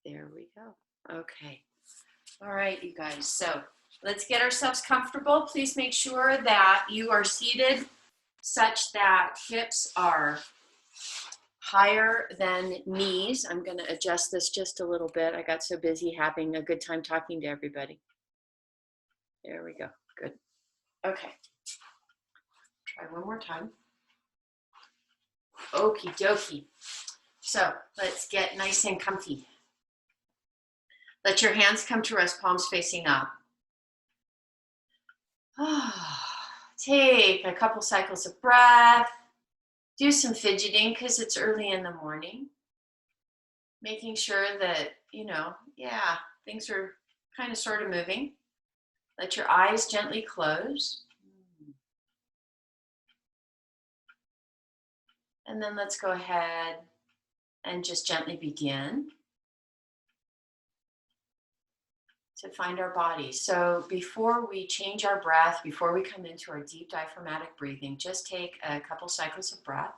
There we go. Okay. All right, you guys. So let's get ourselves comfortable. Please make sure that you are seated such that hips are higher than knees. I'm going to adjust this just a little bit. I got so busy having a good time talking to everybody. There we go. Good. Okay. Try one more time. Okie dokie. So let's get nice and comfy. Let your hands come to rest, palms facing up. Take a couple cycles of breath. Do some fidgeting because it's early in the morning. Making sure that, things are kind of sort of moving. Let your eyes gently close. And then let's go ahead and just gently begin to find our body. So before we change our breath, before we come into our deep diaphragmatic breathing, just take a couple cycles of breath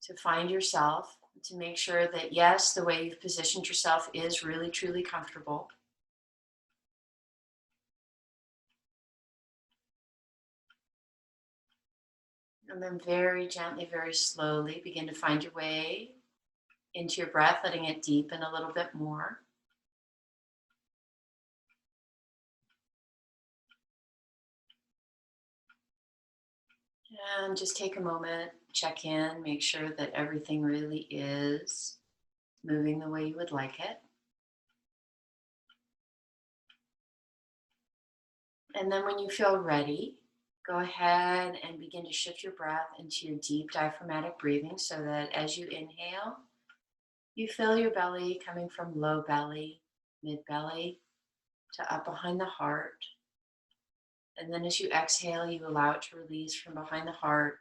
to find yourself, to make sure that, yes, the way you've positioned yourself is really, truly comfortable. And then very gently, very slowly begin to find your way into your breath, letting it deepen a little bit more. And just take a moment, check in, make sure that everything really is moving the way you would like it. And then when you feel ready, go ahead and begin to shift your breath into your deep diaphragmatic breathing so that as you inhale, you feel your belly coming from low belly, mid belly to up behind the heart. And then as you exhale, you allow it to release from behind the heart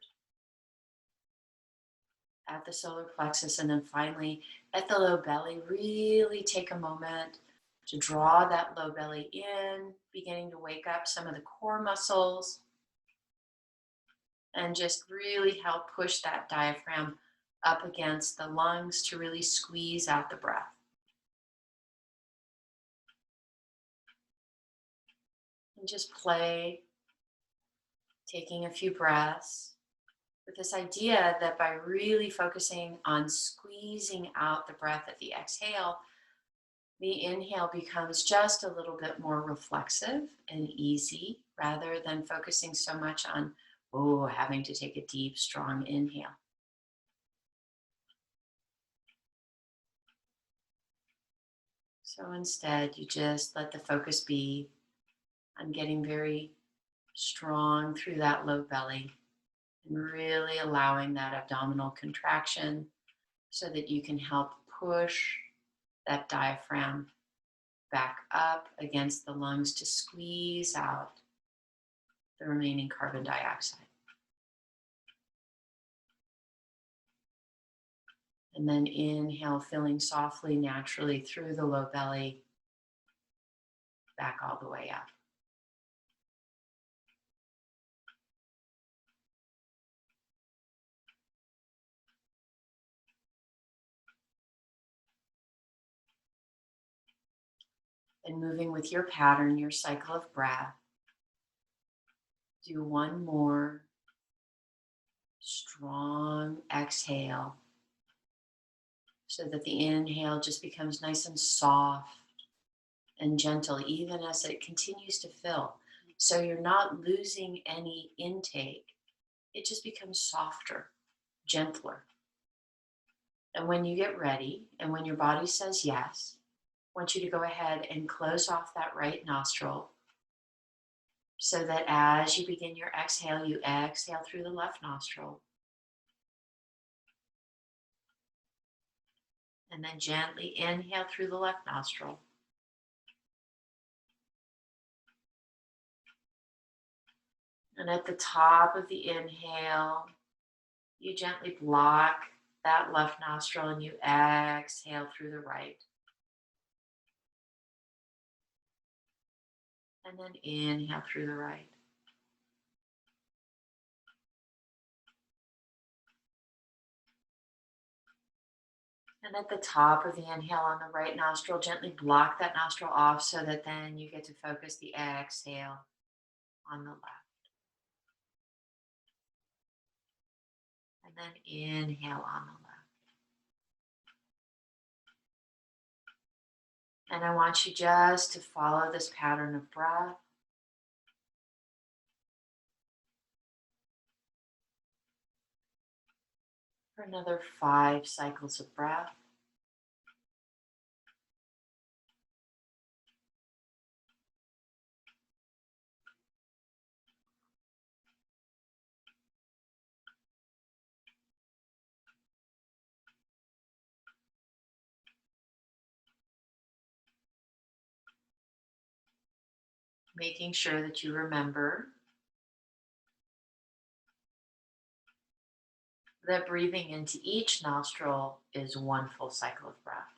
at the solar plexus. And then finally at the low belly, really take a moment to draw that low belly in, beginning to wake up some of the core muscles and just really help push that diaphragm up against the lungs to really squeeze out the breath. And just play, taking a few breaths with this idea that by really focusing on squeezing out the breath at the exhale, the inhale becomes just a little bit more reflexive and easy rather than focusing so much on, having to take a deep, strong inhale. So instead, you just let the focus be on getting very strong through that low belly and really allowing that abdominal contraction so that you can help push that diaphragm back up against the lungs to squeeze out the remaining carbon dioxide. And then inhale, filling softly, naturally through the low belly, back all the way up. And moving with your pattern, your cycle of breath, do one more strong exhale so that the inhale just becomes nice and soft and gentle, even as it continues to fill. So you're not losing any intake. It just becomes softer, gentler. And when you get ready, and when your body says yes, I want you to go ahead and close off that right nostril so that as you begin your exhale, you exhale through the left nostril. And then gently inhale through the left nostril. And at the top of the inhale, you gently block that left nostril and you exhale through the right. And then inhale through the right. And at the top of the inhale on the right nostril, gently block that nostril off so that then you get to focus the exhale on the left. And then inhale on the left. And I want you just to follow this pattern of breath. For another 5 cycles of breath. Making sure that you remember that breathing into each nostril is 1 full cycle of breath.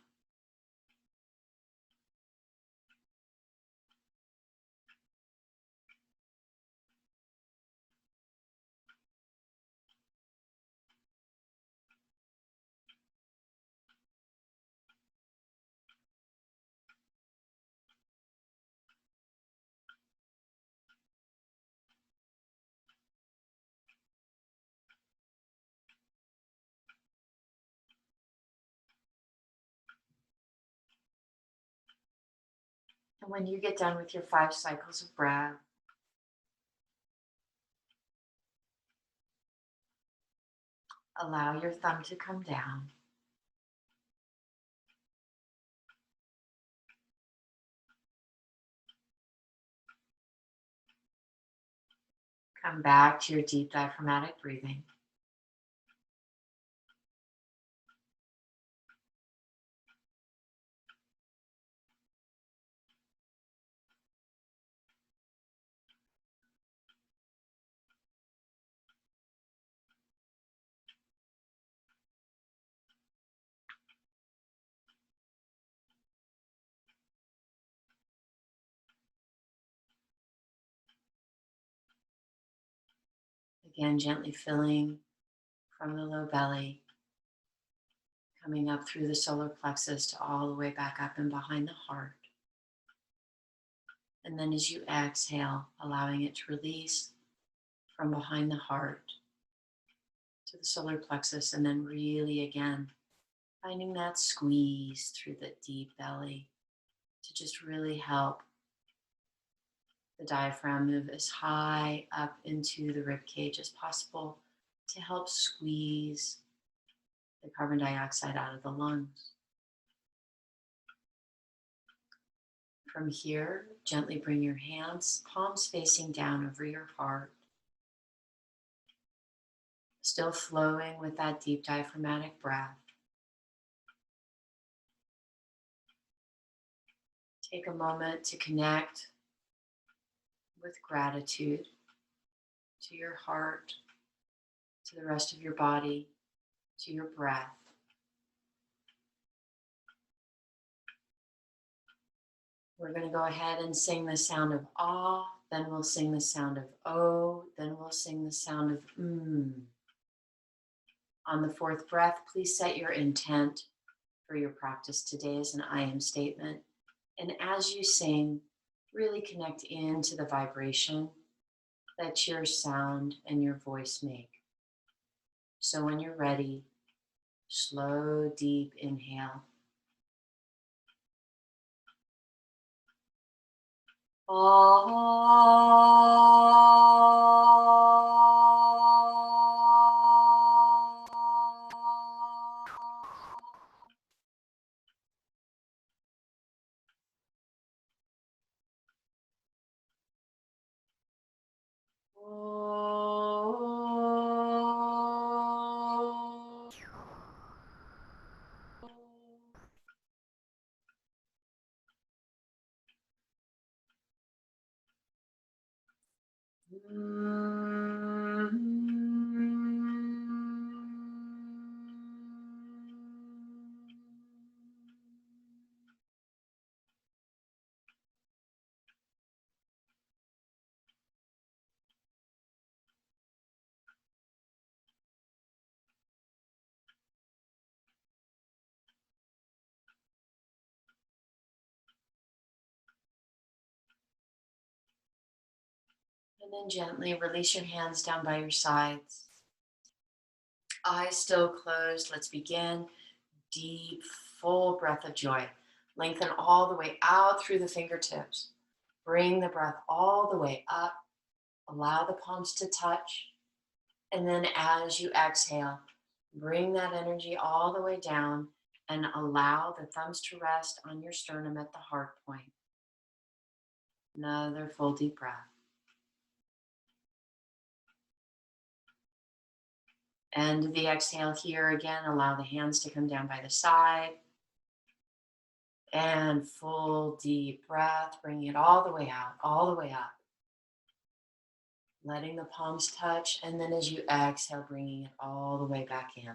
And when you get done with your 5 cycles of breath, allow your thumb to come down. Come back to your deep diaphragmatic breathing. Again, gently filling from the low belly, coming up through the solar plexus to all the way back up and behind the heart. And then as you exhale, allowing it to release from behind the heart to the solar plexus, and then really again, finding that squeeze through the deep belly to just really help the diaphragm move as high up into the rib cage as possible to help squeeze the carbon dioxide out of the lungs. From here, gently bring your hands, palms facing down over your heart. Still flowing with that deep diaphragmatic breath. Take a moment to connect with gratitude to your heart, to the rest of your body, to your breath. We're going to go ahead and sing the sound of ah, then we'll sing the sound of oh, then we'll sing the sound of On the 4th breath, please set your intent for your practice today as an I am statement. And as you sing, really connect into the vibration that your sound and your voice make. So when you're ready, slow, deep inhale. And then gently release your hands down by your sides. Eyes still closed. Let's begin. Deep, full breath of joy. Lengthen all the way out through the fingertips. Bring the breath all the way up. Allow the palms to touch. And then as you exhale, bring that energy all the way down and allow the thumbs to rest on your sternum at the heart point. Another full deep breath. End of the exhale here again. Allow the hands to come down by the side. And full deep breath, bringing it all the way out, all the way up. Letting the palms touch, and then as you exhale, bringing it all the way back in.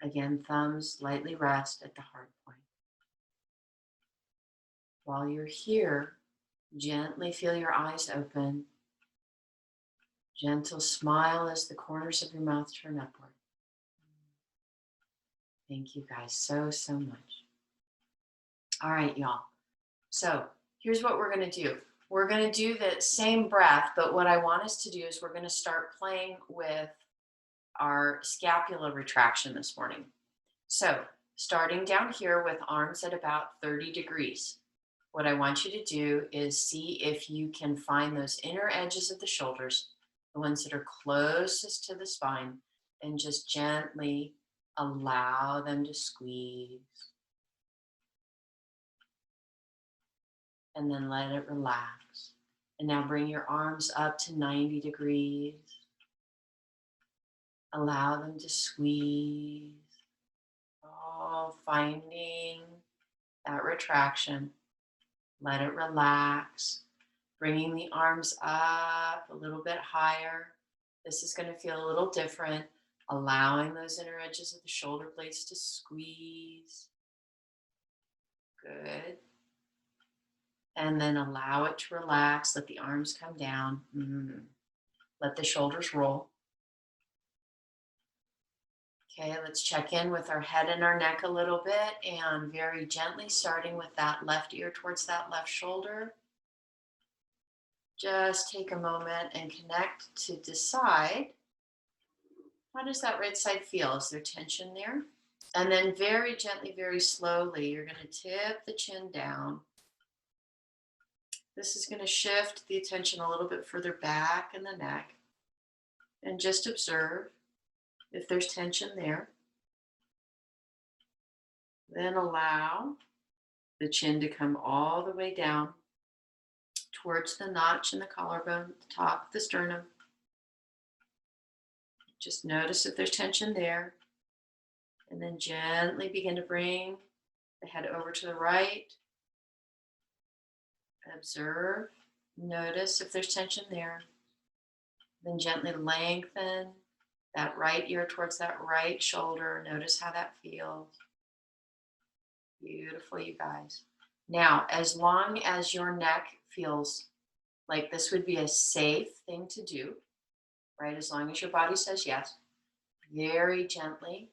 Again, thumbs lightly rest at the heart point. While you're here, gently feel your eyes open. Gentle smile as the corners of your mouth turn upward. Thank you guys so much. All right, y'all. So here's what we're going to do. We're going to do the same breath, but what I want us to do is we're going to start playing with our scapula retraction this morning. So starting down here with arms at about 30 degrees, what I want you to do is see if you can find those inner edges of the shoulders, the ones that are closest to the spine, and just gently allow them to squeeze. And then let it relax. And now bring your arms up to 90 degrees. Allow them to squeeze. Oh, finding that retraction. Let it relax. Bringing the arms up a little bit higher. This is going to feel a little different. Allowing those inner edges of the shoulder blades to squeeze. Good. And then allow it to relax. Let the arms come down. Let the shoulders roll. Okay, let's check in with our head and our neck a little bit, and very gently starting with that left ear towards that left shoulder. Just take a moment and connect to decide, how does that right side feel? Is there tension there? And then very gently, very slowly, you're going to tip the chin down. This is going to shift the attention a little bit further back in the neck, and just observe if there's tension there. Then allow the chin to come all the way down towards the notch in the collarbone, the top of the sternum. Just notice if there's tension there. And then gently begin to bring the head over to the right. Observe, notice if there's tension there. Then gently lengthen that right ear towards that right shoulder. Notice how that feels. Beautiful, you guys. Now, as long as your neck feels like this would be a safe thing to do, right? As long as your body says yes, very gently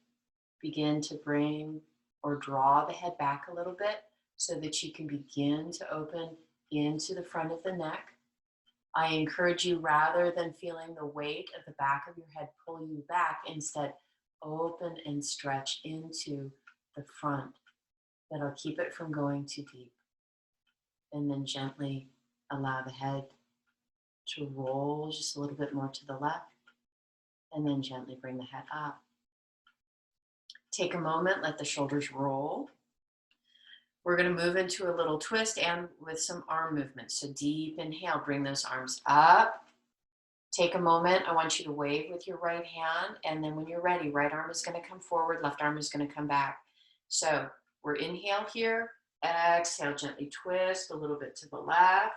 begin to bring or draw the head back a little bit so that you can begin to open into the front of the neck. I encourage you, rather than feeling the weight of the back of your head pull you back, instead open and stretch into the front. That'll keep it from going too deep. And then gently allow the head to roll just a little bit more to the left, and then gently bring the head up. Take a moment, let the shoulders roll. We're going to move into a little twist and with some arm movements. So deep inhale, bring those arms up. Take a moment. I want you to wave with your right hand. And then when you're ready, right arm is going to come forward, left arm is going to come back. So we're inhale here. Exhale, gently twist a little bit to the left.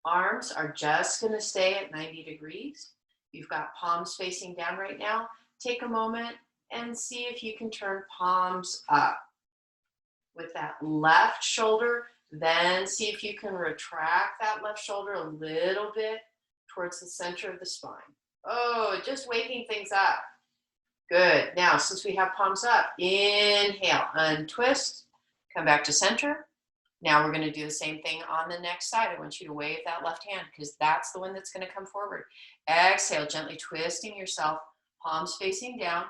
Arms are just going to stay at 90 degrees. You've got palms facing down right now. Take a moment and see if you can turn palms up. With that left shoulder, then see if you can retract that left shoulder a little bit towards the center of the spine. Oh, just waking things up. Good. Now, since we have palms up, inhale, untwist, come back to center. Now we're going to do the same thing on the next side. I want you to wave that left hand because that's the one that's going to come forward. Exhale, gently twisting yourself, palms facing down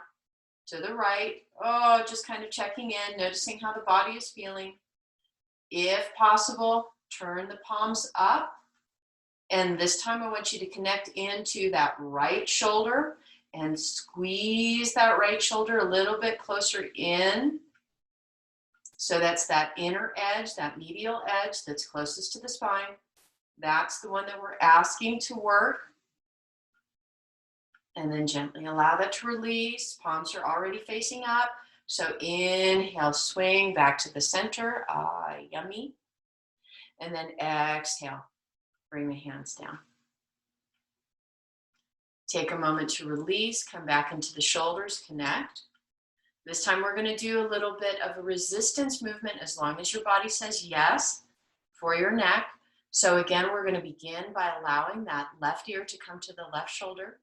to the right. Oh, just kind of checking in, noticing how the body is feeling. If possible, turn the palms up. And this time I want you to connect into that right shoulder and squeeze that right shoulder a little bit closer in. So that's that inner edge, that medial edge that's closest to the spine. That's the one that we're asking to work. And then gently allow that to release. Palms are already facing up. So inhale, swing back to the center. Ah, yummy. And then exhale, bring the hands down. Take a moment to release, come back into the shoulders, connect. This time we're going to do a little bit of a resistance movement as long as your body says yes for your neck. So again, we're going to begin by allowing that left ear to come to the left shoulder.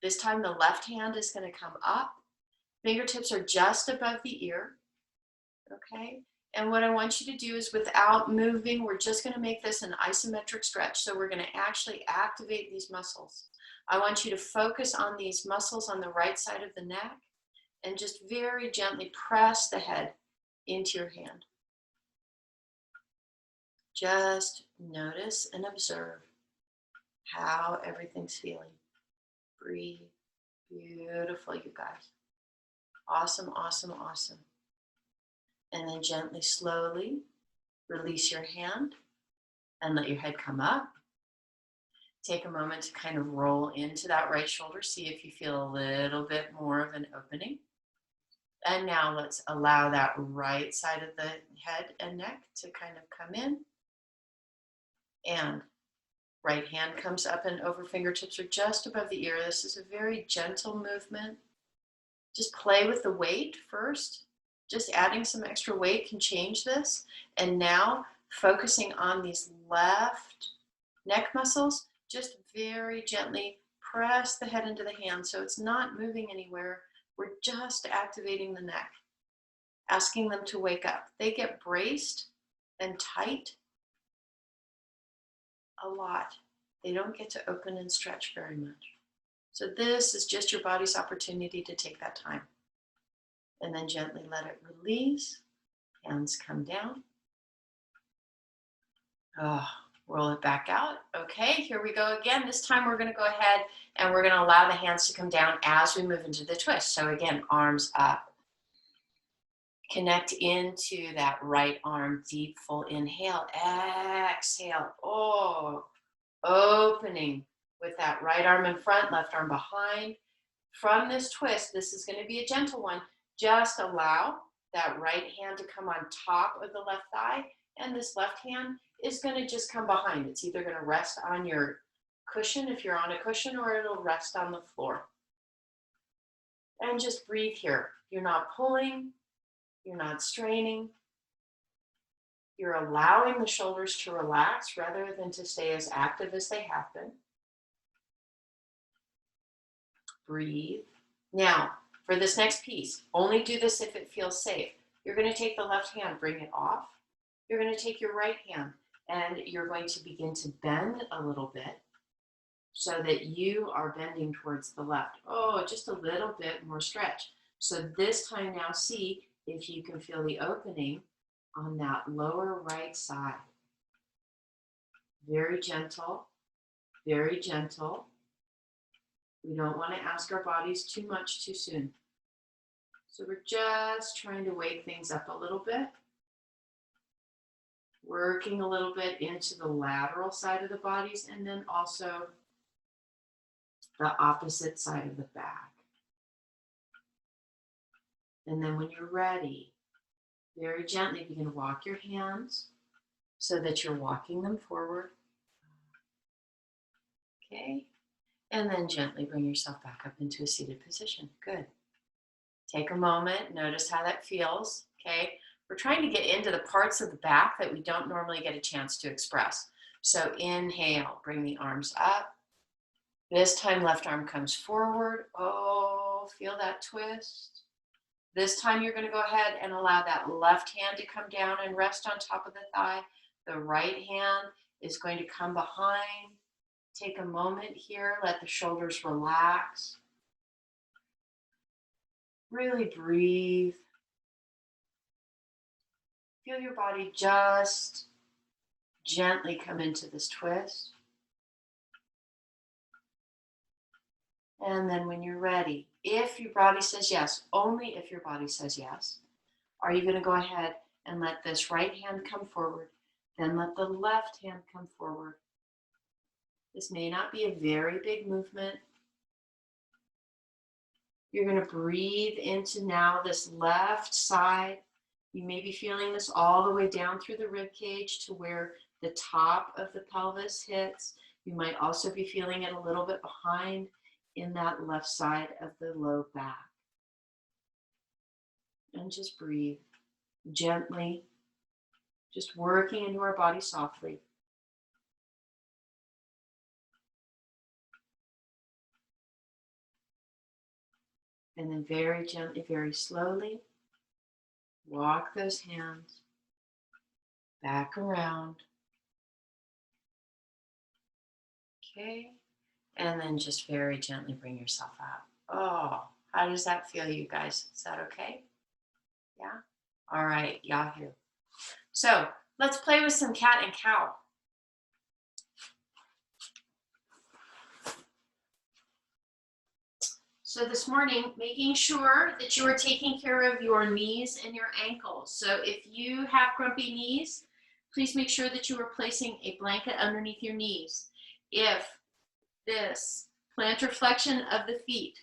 This time the left hand is going to come up. Fingertips are just above the ear. Okay. And what I want you to do is without moving, we're just going to make this an isometric stretch. So we're going to actually activate these muscles. I want you to focus on these muscles on the right side of the neck and just very gently press the head into your hand. Just notice and observe how everything's feeling. Breathe. Beautiful, you guys. Awesome, awesome, awesome. And then gently, slowly release your hand and let your head come up. Take a moment to kind of roll into that right shoulder. See if you feel a little bit more of an opening. And now let's allow that right side of the head and neck to kind of come in. And right hand comes up and over, fingertips are just above the ear. This is a very gentle movement. Just play with the weight first. Just adding some extra weight can change this. And now focusing on these left neck muscles, just very gently press the head into the hand so it's not moving anywhere. We're just activating the neck, asking them to wake up. They get braced and tight a lot. They don't get to open and stretch very much. So this is just your body's opportunity to take that time. And then gently let it release. Hands come down. Oh, roll it back out. Okay, here we go again. This time we're going to go ahead and we're going to allow the hands to come down as we move into the twist. So again, arms up. Connect into that right arm. Deep, full inhale. Exhale. Oh, opening with that right arm in front, left arm behind. From this twist, this is going to be a gentle one. Just allow that right hand to come on top of the left thigh, and this left hand is going to just come behind. It's either going to rest on your cushion if you're on a cushion, or it'll rest on the floor. And just breathe here. You're not pulling, you're not straining. You're allowing the shoulders to relax rather than to stay as active as they have been. Breathe. Now, for this next piece, only do this if it feels safe. You're going to take the left hand, bring it off. You're going to take your right hand and you're going to begin to bend a little bit so that you are bending towards the left. Oh, just a little bit more stretch. So this time now, see if you can feel the opening on that lower right side. Very gentle, very gentle. We don't want to ask our bodies too much too soon. So we're just trying to wake things up a little bit. Working a little bit into the lateral side of the bodies and then also the opposite side of the back. And then when you're ready, very gently begin to walk your hands so that you're walking them forward. Okay. And then gently bring yourself back up into a seated position. Good. Take a moment, notice how that feels, okay? We're trying to get into the parts of the back that we don't normally get a chance to express. So inhale, bring the arms up. This time, left arm comes forward. Oh, feel that twist. This time you're going to go ahead and allow that left hand to come down and rest on top of the thigh. The right hand is going to come behind. Take a moment here, let the shoulders relax. Really breathe. Feel your body just gently come into this twist. And then when you're ready, if your body says yes, only if your body says yes, are you going to go ahead and let this right hand come forward, then let the left hand come forward. This may not be a very big movement. You're going to breathe into now this left side. You may be feeling this all the way down through the rib cage to where the top of the pelvis hits. You might also be feeling it a little bit behind in that left side of the low back. And just breathe gently, just working into our body softly. And then very gently, very slowly, walk those hands back around. Okay. And then just very gently bring yourself out. Oh, how does that feel, you guys? Is that okay? Yeah? All right, Yahoo. So let's play with some cat and cow. So this morning, making sure that you are taking care of your knees and your ankles. So if you have grumpy knees, please make sure that you are placing a blanket underneath your knees. If this plantar flexion of the feet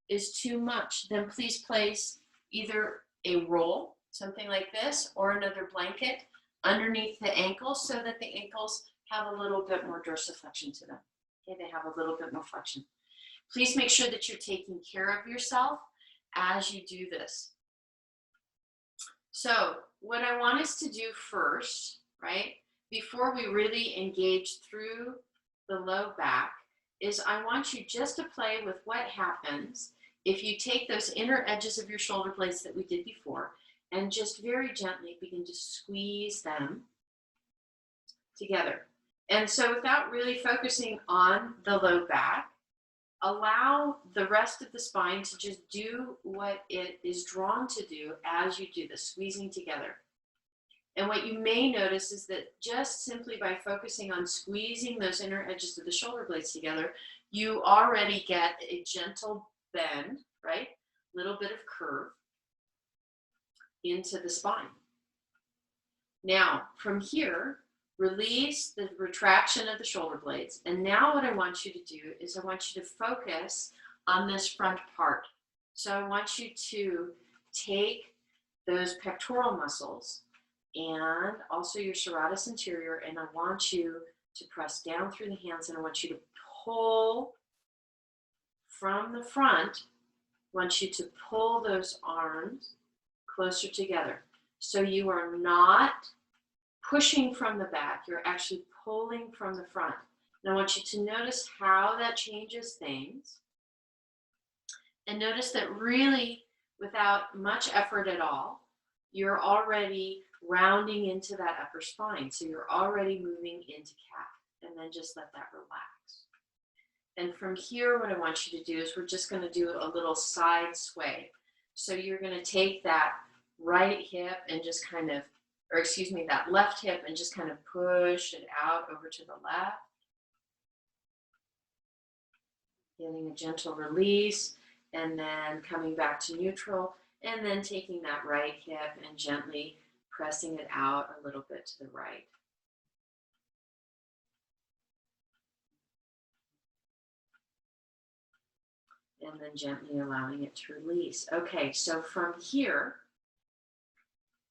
is too much, then please place either a roll, something like this, or another blanket underneath the ankles so that the ankles have a little bit more dorsiflexion to them. Okay, they have a little bit more flexion. Please make sure that you're taking care of yourself as you do this. So what I want us to do first, right, before we really engage through the low back, is I want you just to play with what happens if you take those inner edges of your shoulder blades that we did before and just very gently begin to squeeze them together. And so without really focusing on the low back, allow the rest of the spine to just do what it is drawn to do as you do the squeezing together. And what you may notice is that just simply by focusing on squeezing those inner edges of the shoulder blades together, you already get a gentle bend, right? Little bit of curve into the spine. Now, from here, release the retraction of the shoulder blades. And now what I want you to do is I want you to focus on this front part. So I want you to take those pectoral muscles and also your serratus anterior, and I want you to press down through the hands, and I want you to pull from the front. I want you to pull those arms closer together. So you are not pushing from the back, you're actually pulling from the front. And I want you to notice how that changes things. And notice that really, without much effort at all, you're already rounding into that upper spine. So you're already moving into cat. And then just let that relax. And from here, what I want you to do is we're just going to do a little side sway. So you're going to take that right hip and just kind of, or excuse me, that left hip and just kind of push it out over to the left. Getting a gentle release and then coming back to neutral and then taking that right hip and gently pressing it out a little bit to the right. And then gently allowing it to release. Okay, so from here,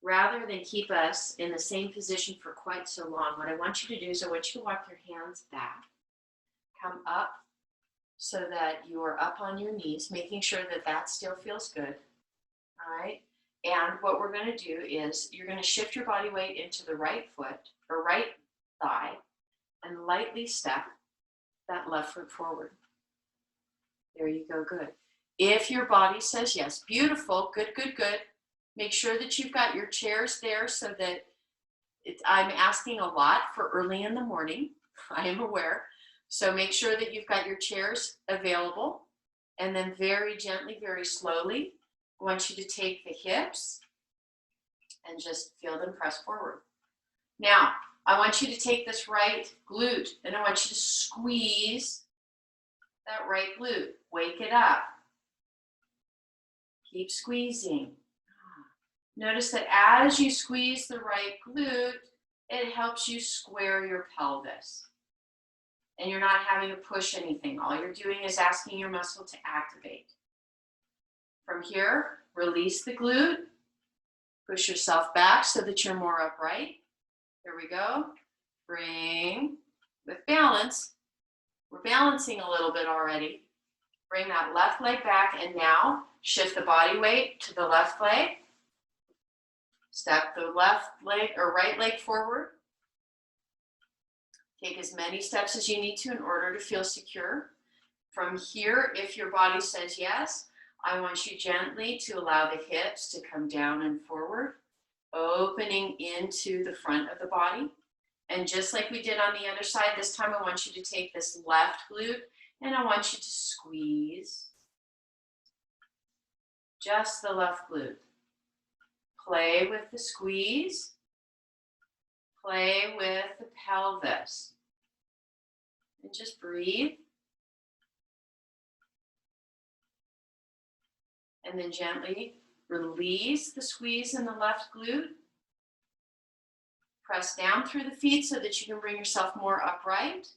rather than keep us in the same position for quite so long, what I want you to do is I want you to walk your hands back, come up so that you are up on your knees, making sure that that still feels good. All right. And what we're going to do is you're going to shift your body weight into the right foot or right thigh and lightly step that left foot forward. There you go. Good. if your body says yes. Beautiful, good, good, good. Make sure that you've got your chairs there so that I'm asking a lot for early in the morning, I am aware. So make sure that you've got your chairs available, and then very gently, very slowly, I want you to take the hips and just feel them press forward. Now, I want you to take this right glute and I want you to squeeze that right glute. Wake it up. Keep squeezing. Notice that as you squeeze the right glute, it helps you square your pelvis. And you're not having to push anything. All you're doing is asking your muscle to activate. From here, release the glute. Push yourself back so that you're more upright. Here we go. Bring with balance. We're balancing a little bit already. Bring that left leg back and now shift the body weight to the left leg. Step the left leg or right leg forward. Take as many steps as you need to in order to feel secure. From here, if your body says yes, I want you gently to allow the hips to come down and forward, opening into the front of the body. And just like we did on the other side, this time I want you to take this left glute and I want you to squeeze just the left glute. Play with the squeeze. Play with the pelvis. And just breathe. And then gently release the squeeze in the left glute. Press down through the feet so that you can bring yourself more upright.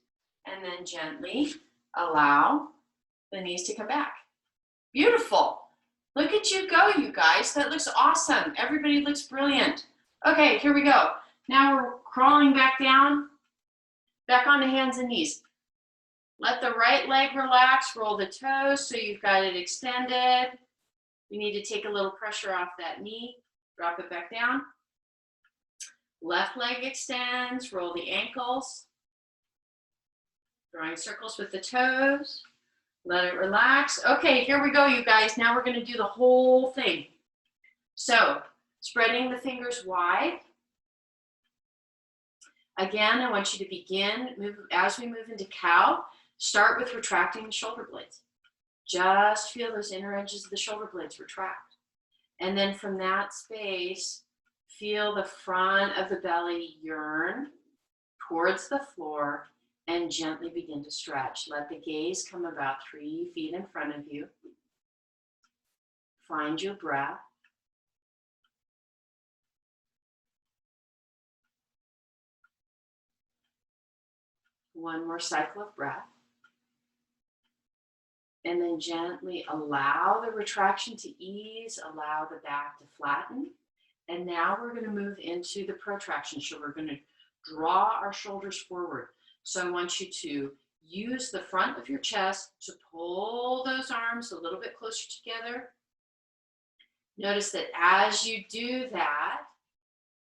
And then gently allow the knees to come back. Beautiful. Look at you go, you guys. That looks awesome. Everybody looks brilliant. Okay, here we go. Now we're crawling back down, back onto hands and knees. Let the right leg relax, roll the toes so you've got it extended. You need to take a little pressure off that knee, drop it back down. Left leg extends, roll the ankles. Drawing circles with the toes. Let it relax. Okay, here we go, you guys. Now we're going to do the whole thing. So, spreading the fingers wide. Again, I want you to begin, as we move into cow, start with retracting the shoulder blades. Just feel those inner edges of the shoulder blades retract. And then from that space, feel the front of the belly yearn towards the floor and gently begin to stretch. Let the gaze come about 3 feet in front of you. Find your breath. One more cycle of breath. And then gently allow the retraction to ease, allow the back to flatten. And now we're going to move into the protraction. So we're going to draw our shoulders forward. So I want you to use the front of your chest to pull those arms a little bit closer together. Notice that as you do that,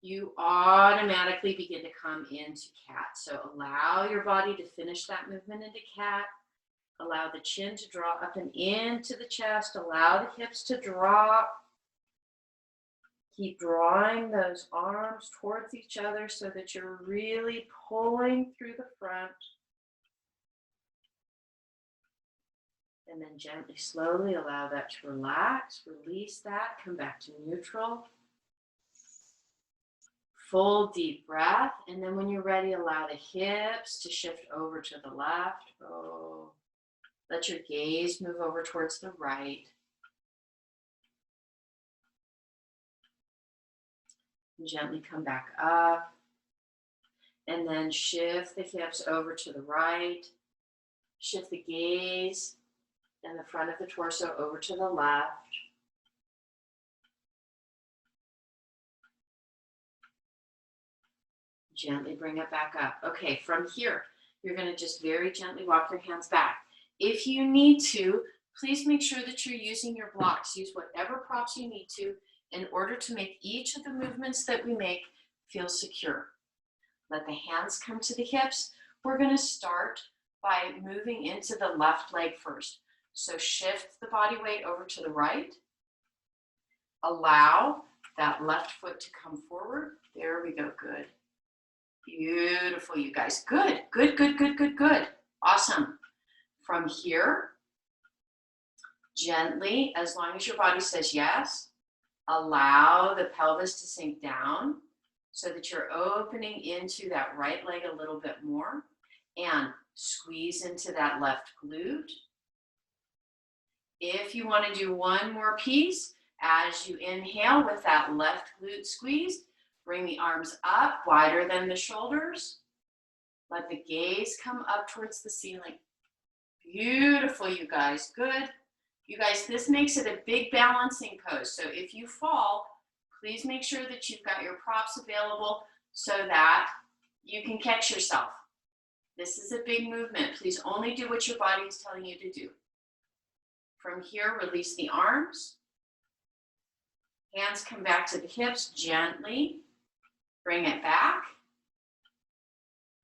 you automatically begin to come into cat. So allow your body to finish that movement into cat. Allow the chin to draw up and into the chest. Allow the hips to drop. Keep drawing those arms towards each other so that you're really pulling through the front. And then gently, slowly allow that to relax. Release that. Come back to neutral. Full deep breath. And then when you're ready, allow the hips to shift over to the left. Oh. Let your gaze move over towards the right. And gently come back up. And then shift the hips over to the right. Shift the gaze and the front of the torso over to the left. Gently bring it back up. Okay, from here, you're going to just very gently walk your hands back. If you need to, please make sure that you're using your blocks. Use whatever props you need to in order to make each of the movements that we make feel secure. Let the hands come to the hips. We're going to start by moving into the left leg first. So shift the body weight over to the right. Allow that left foot to come forward. There we go, good. Beautiful, you guys. Good, good, good, good, good, good. Awesome. From here, gently, as long as your body says yes, allow the pelvis to sink down so that you're opening into that right leg a little bit more and squeeze into that left glute. If you want to do one more piece, as you inhale with that left glute squeezed, bring the arms up wider than the shoulders. Let the gaze come up towards the ceiling. Beautiful, you guys. Good. You guys, this makes it a big balancing pose. So if you fall, please make sure that you've got your props available so that you can catch yourself. This is a big movement. Please only do what your body is telling you to do. From here, release the arms. Hands come back to the hips gently. Bring it back.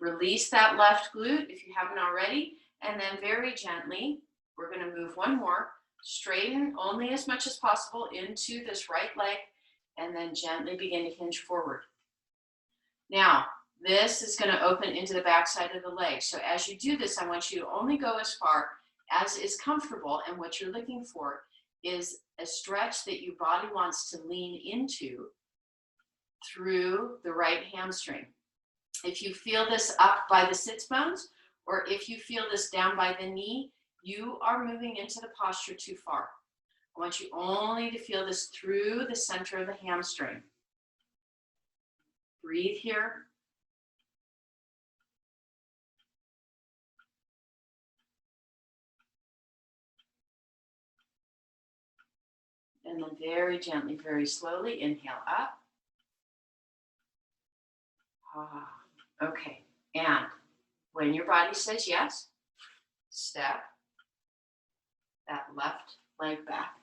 Release that left glute if you haven't already. And then very gently, we're going to move one more. Straighten only as much as possible into this right leg, and then gently begin to hinge forward. Now, this is going to open into the back side of the leg. So as you do this, I want you to only go as far as is comfortable, and what you're looking for is a stretch that your body wants to lean into through the right hamstring. If you feel this up by the sits bones, or if you feel this down by the knee, you are moving into the posture too far. I want you only to feel this through the center of the hamstring. Breathe here. And then very gently, very slowly, inhale up. Okay, and when your body says yes, step that left leg back.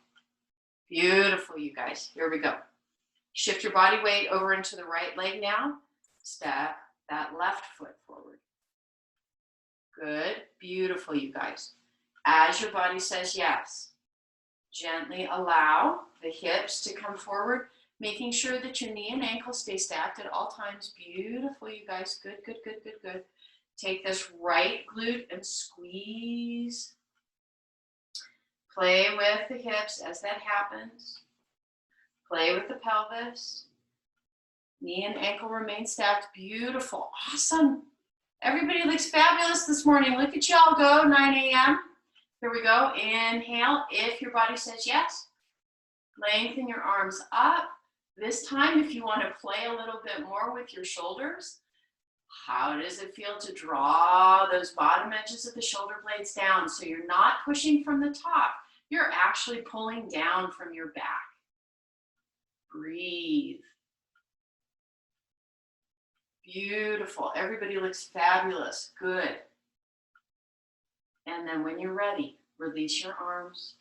Beautiful, you guys. Here we go. Shift your body weight over into the right leg now. Step that left foot forward. Good. Beautiful, you guys. As your body says yes, gently allow the hips to come forward, making sure that your knee and ankle stay stacked at all times. Beautiful, you guys. Good, good, good, good, good. Take this right glute and squeeze. Play with the hips as that happens. Play with the pelvis. Knee and ankle remain stacked. Beautiful. Awesome. Everybody looks fabulous this morning. Look at y'all go, 9 a.m. Here we go. Inhale. If your body says yes, lengthen your arms up. This time, if you want to play a little bit more with your shoulders, how does it feel to draw those bottom edges of the shoulder blades down so you're not pushing from the top, you're actually pulling down from your back. Breathe. Beautiful. Everybody looks fabulous. Good. And then when you're ready, release your arms.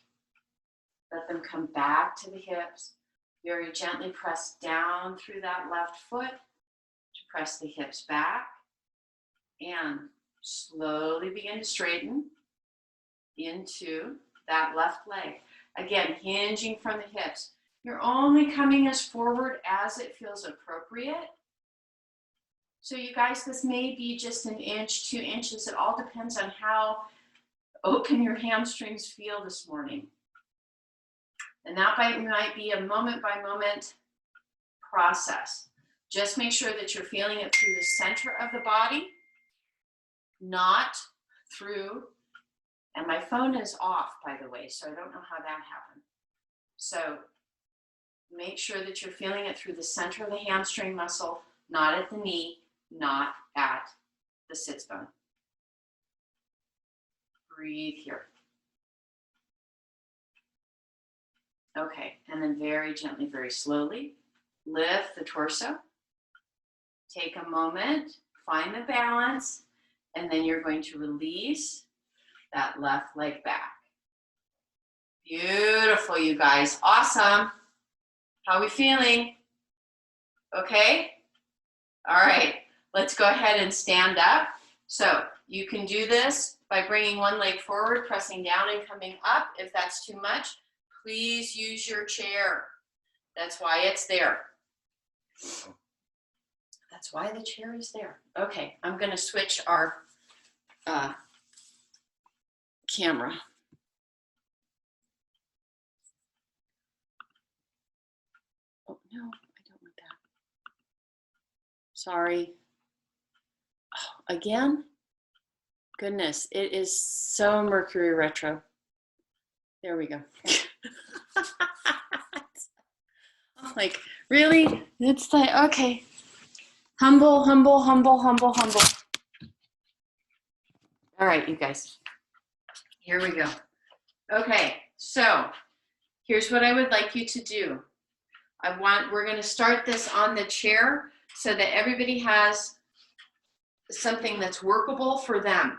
Let them come back to the hips. Very gently press down through that left foot to press the hips back, and slowly begin to straighten into that left leg. Again, hinging from the hips. You're only coming as forward as it feels appropriate. So you guys, this may be just an inch, 2 inches. It all depends on how open your hamstrings feel this morning. And that might be a moment by moment process. Just make sure that you're feeling it through the center of the body, not through, and my phone is off, by the way, so I don't know how that happened. So make sure that you're feeling it through the center of the hamstring muscle, not at the knee, not at the sits bone. Breathe here. Okay, and then very gently, very slowly, lift the torso. Take a moment, find the balance, and then you're going to release that left leg back. Beautiful, you guys. Awesome. How are we feeling? Okay? All right, let's go ahead and stand up. So You can do this by bringing one leg forward, pressing down and coming up. If that's too much, please use your chair. That's why it's there. That's why the chair is there. Okay, I'm going to switch our camera. Oh, no, I don't want that. Sorry. Oh, again? Goodness, it is so Mercury retro. There we go. I'm like, really? It's like, okay. Humble, humble, humble, humble, humble. All right, you guys. Here we go. Okay, so here's what I would like you to do. We're going to start this on the chair so that everybody has something that's workable for them.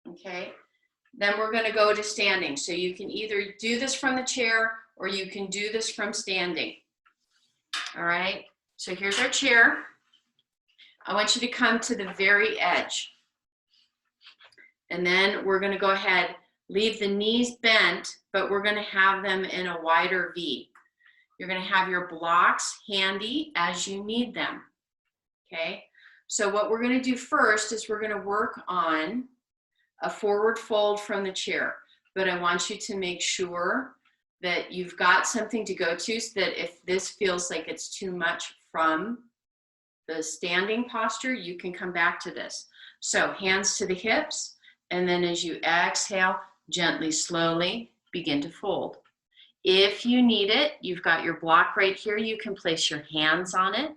Okay, then we're going to go to standing. So you can either do this from the chair or you can do this from standing. All right, so here's our chair. I want you to come to the very edge. And then we're going to go ahead, leave the knees bent, but we're going to have them in a wider V. You're going to have your blocks handy as you need them. Okay, so what we're going to do first is we're going to work on a forward fold from the chair. But I want you to make sure that you've got something to go to so that if this feels like it's too much from the standing posture, you can come back to this. So hands to the hips, and then as you exhale, gently, slowly begin to fold. If you need it, you've got your block right here. You can place your hands on it,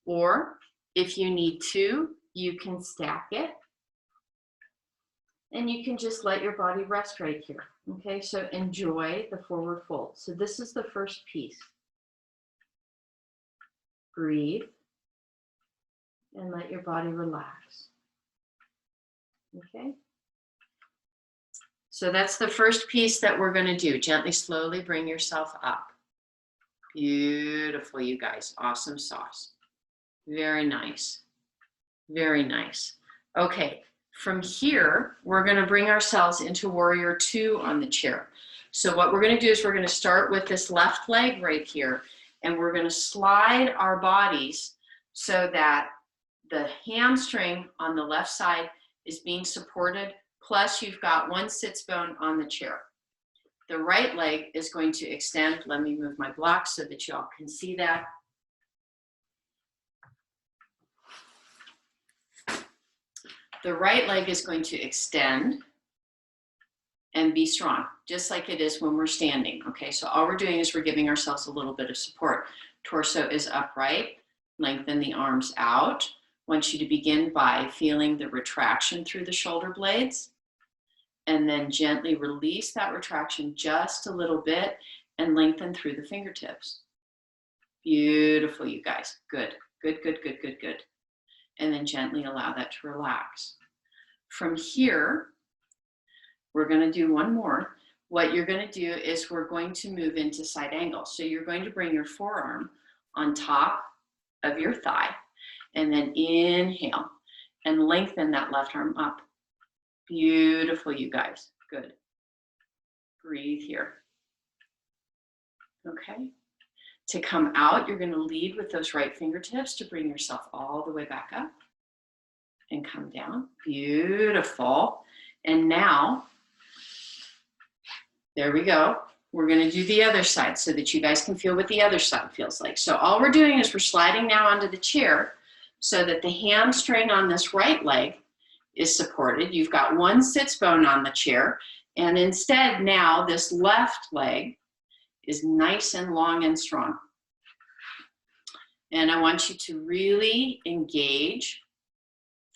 or if you need to, you can stack it. And you can just let your body rest right here. Okay, so enjoy the forward fold. So this is the first piece. Breathe and let your body relax. Okay. So that's the first piece that we're going to do. Gently, slowly bring yourself up. Beautiful, you guys. Awesome sauce. Very nice. Very nice. Okay. From here, we're going to bring ourselves into Warrior Two on the chair. So what we're going to do is we're going to start with this left leg right here, and we're going to slide our bodies so that the hamstring on the left side is being supported, plus you've got one sits bone on the chair. The right leg is going to extend. Let me move my block so that you all can see that. The right leg is going to extend and be strong, just like it is when we're standing. Okay, so all we're doing is we're giving ourselves a little bit of support. Torso is upright, lengthen the arms out. I want you to begin by feeling the retraction through the shoulder blades, and then gently release that retraction just a little bit and lengthen through the fingertips. Beautiful, you guys. Good, good, good, good, good, good. And then gently allow that to relax. From here, we're going to do one more. What you're going to do is we're going to move into side angle. So you're going to bring your forearm on top of your thigh, and then inhale and lengthen that left arm up. Beautiful, you guys. Good. Breathe here. Okay. To come out, you're going to lead with those right fingertips to bring yourself all the way back up and come down. Beautiful. And now, there we go. We're going to do the other side so that you guys can feel what the other side feels like. So all we're doing is we're sliding now onto the chair so that the hamstring on this right leg is supported. You've got one sits bone on the chair, and instead now this left leg is nice and long and strong. And I want you to really engage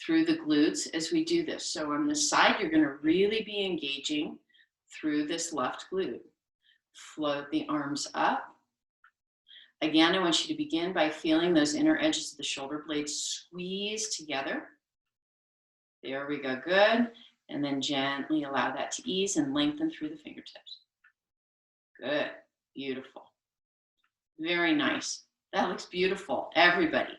through the glutes as we do this. So on this side, you're going to really be engaging through this left glute. Float the arms up. Again, I want you to begin by feeling those inner edges of the shoulder blades squeeze together. There we go, good. And then gently allow that to ease and lengthen through the fingertips. Good, beautiful. Very nice. That looks beautiful, everybody.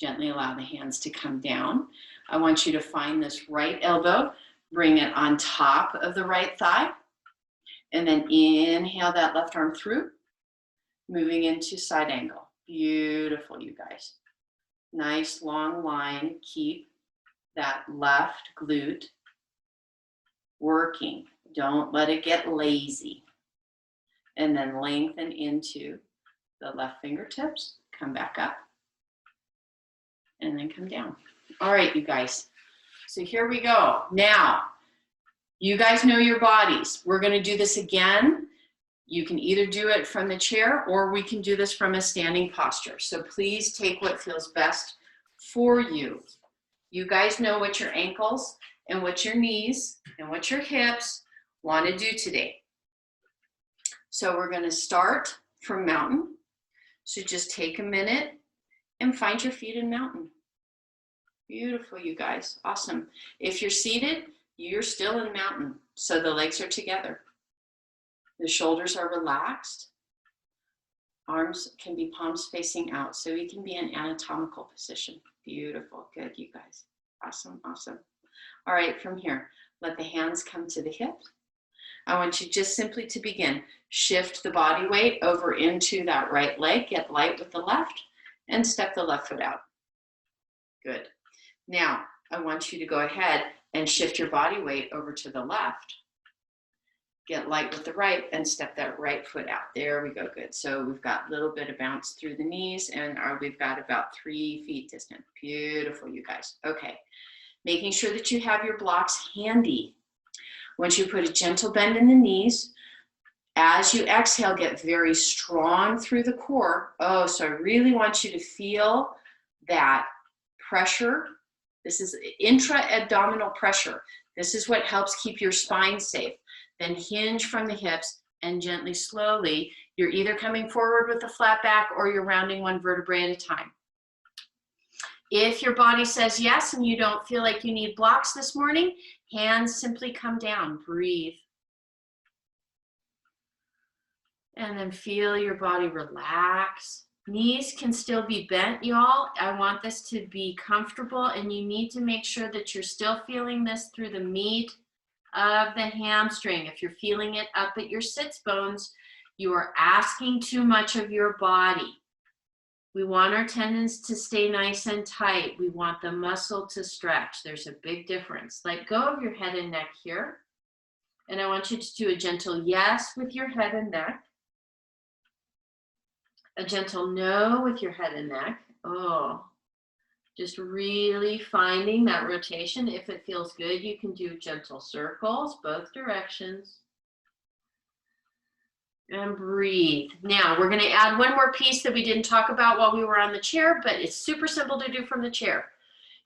Gently allow the hands to come down. I want you to find this right elbow, bring it on top of the right thigh, and then inhale that left arm through, moving into side angle. Beautiful, you guys. Nice long line. Keep that left glute working. Don't let it get lazy. And then lengthen into the left fingertips. Come back up. And then come down. All right, you guys. So here we go. Now, you guys know your bodies. We're going to do this again. You can either do it from the chair or we can do this from a standing posture. So please take what feels best for you. You guys know what your ankles and what your knees and what your hips want to do today. So we're going to start from mountain. So just take a minute and find your feet in mountain. Beautiful, you guys. Awesome. If you're seated, you're still in mountain. So the legs are together. The shoulders are relaxed. Arms can be palms facing out. So we can be in anatomical position. Beautiful. Good, you guys. Awesome, awesome. All right, from here, let the hands come to the hips. I want you just simply to begin. Shift the body weight over into that right leg. Get light with the left and step the left foot out. Good. Now, I want you to go ahead and shift your body weight over to the left. Get light with the right and step that right foot out. There we go, good. So we've got a little bit of bounce through the knees and we've got about 3 feet distant. Beautiful, you guys. Okay, making sure that you have your blocks handy. Once you put a gentle bend in the knees, as you exhale, get very strong through the core. Oh, so I really want you to feel that pressure. This is intra-abdominal pressure. This is what helps keep your spine safe. Then hinge from the hips and gently, slowly, you're either coming forward with a flat back or you're rounding one vertebrae at a time. If your body says yes and you don't feel like you need blocks this morning, hands simply come down, breathe. And then feel your body relax. Knees can still be bent, y'all. I want this to be comfortable and you need to make sure that you're still feeling this through the meat of the hamstring. If you're feeling it up at your sits bones, you are asking too much of your body. We want our tendons to stay nice and tight. We want the muscle to stretch. There's a big difference. Let go of your head and neck here. And I want you to do a gentle yes with your head and neck. A gentle no with your head and neck. Oh, just really finding that rotation. If it feels good, you can do gentle circles, both directions. And breathe. Now, we're going to add one more piece that we didn't talk about while we were on the chair, but it's super simple to do from the chair.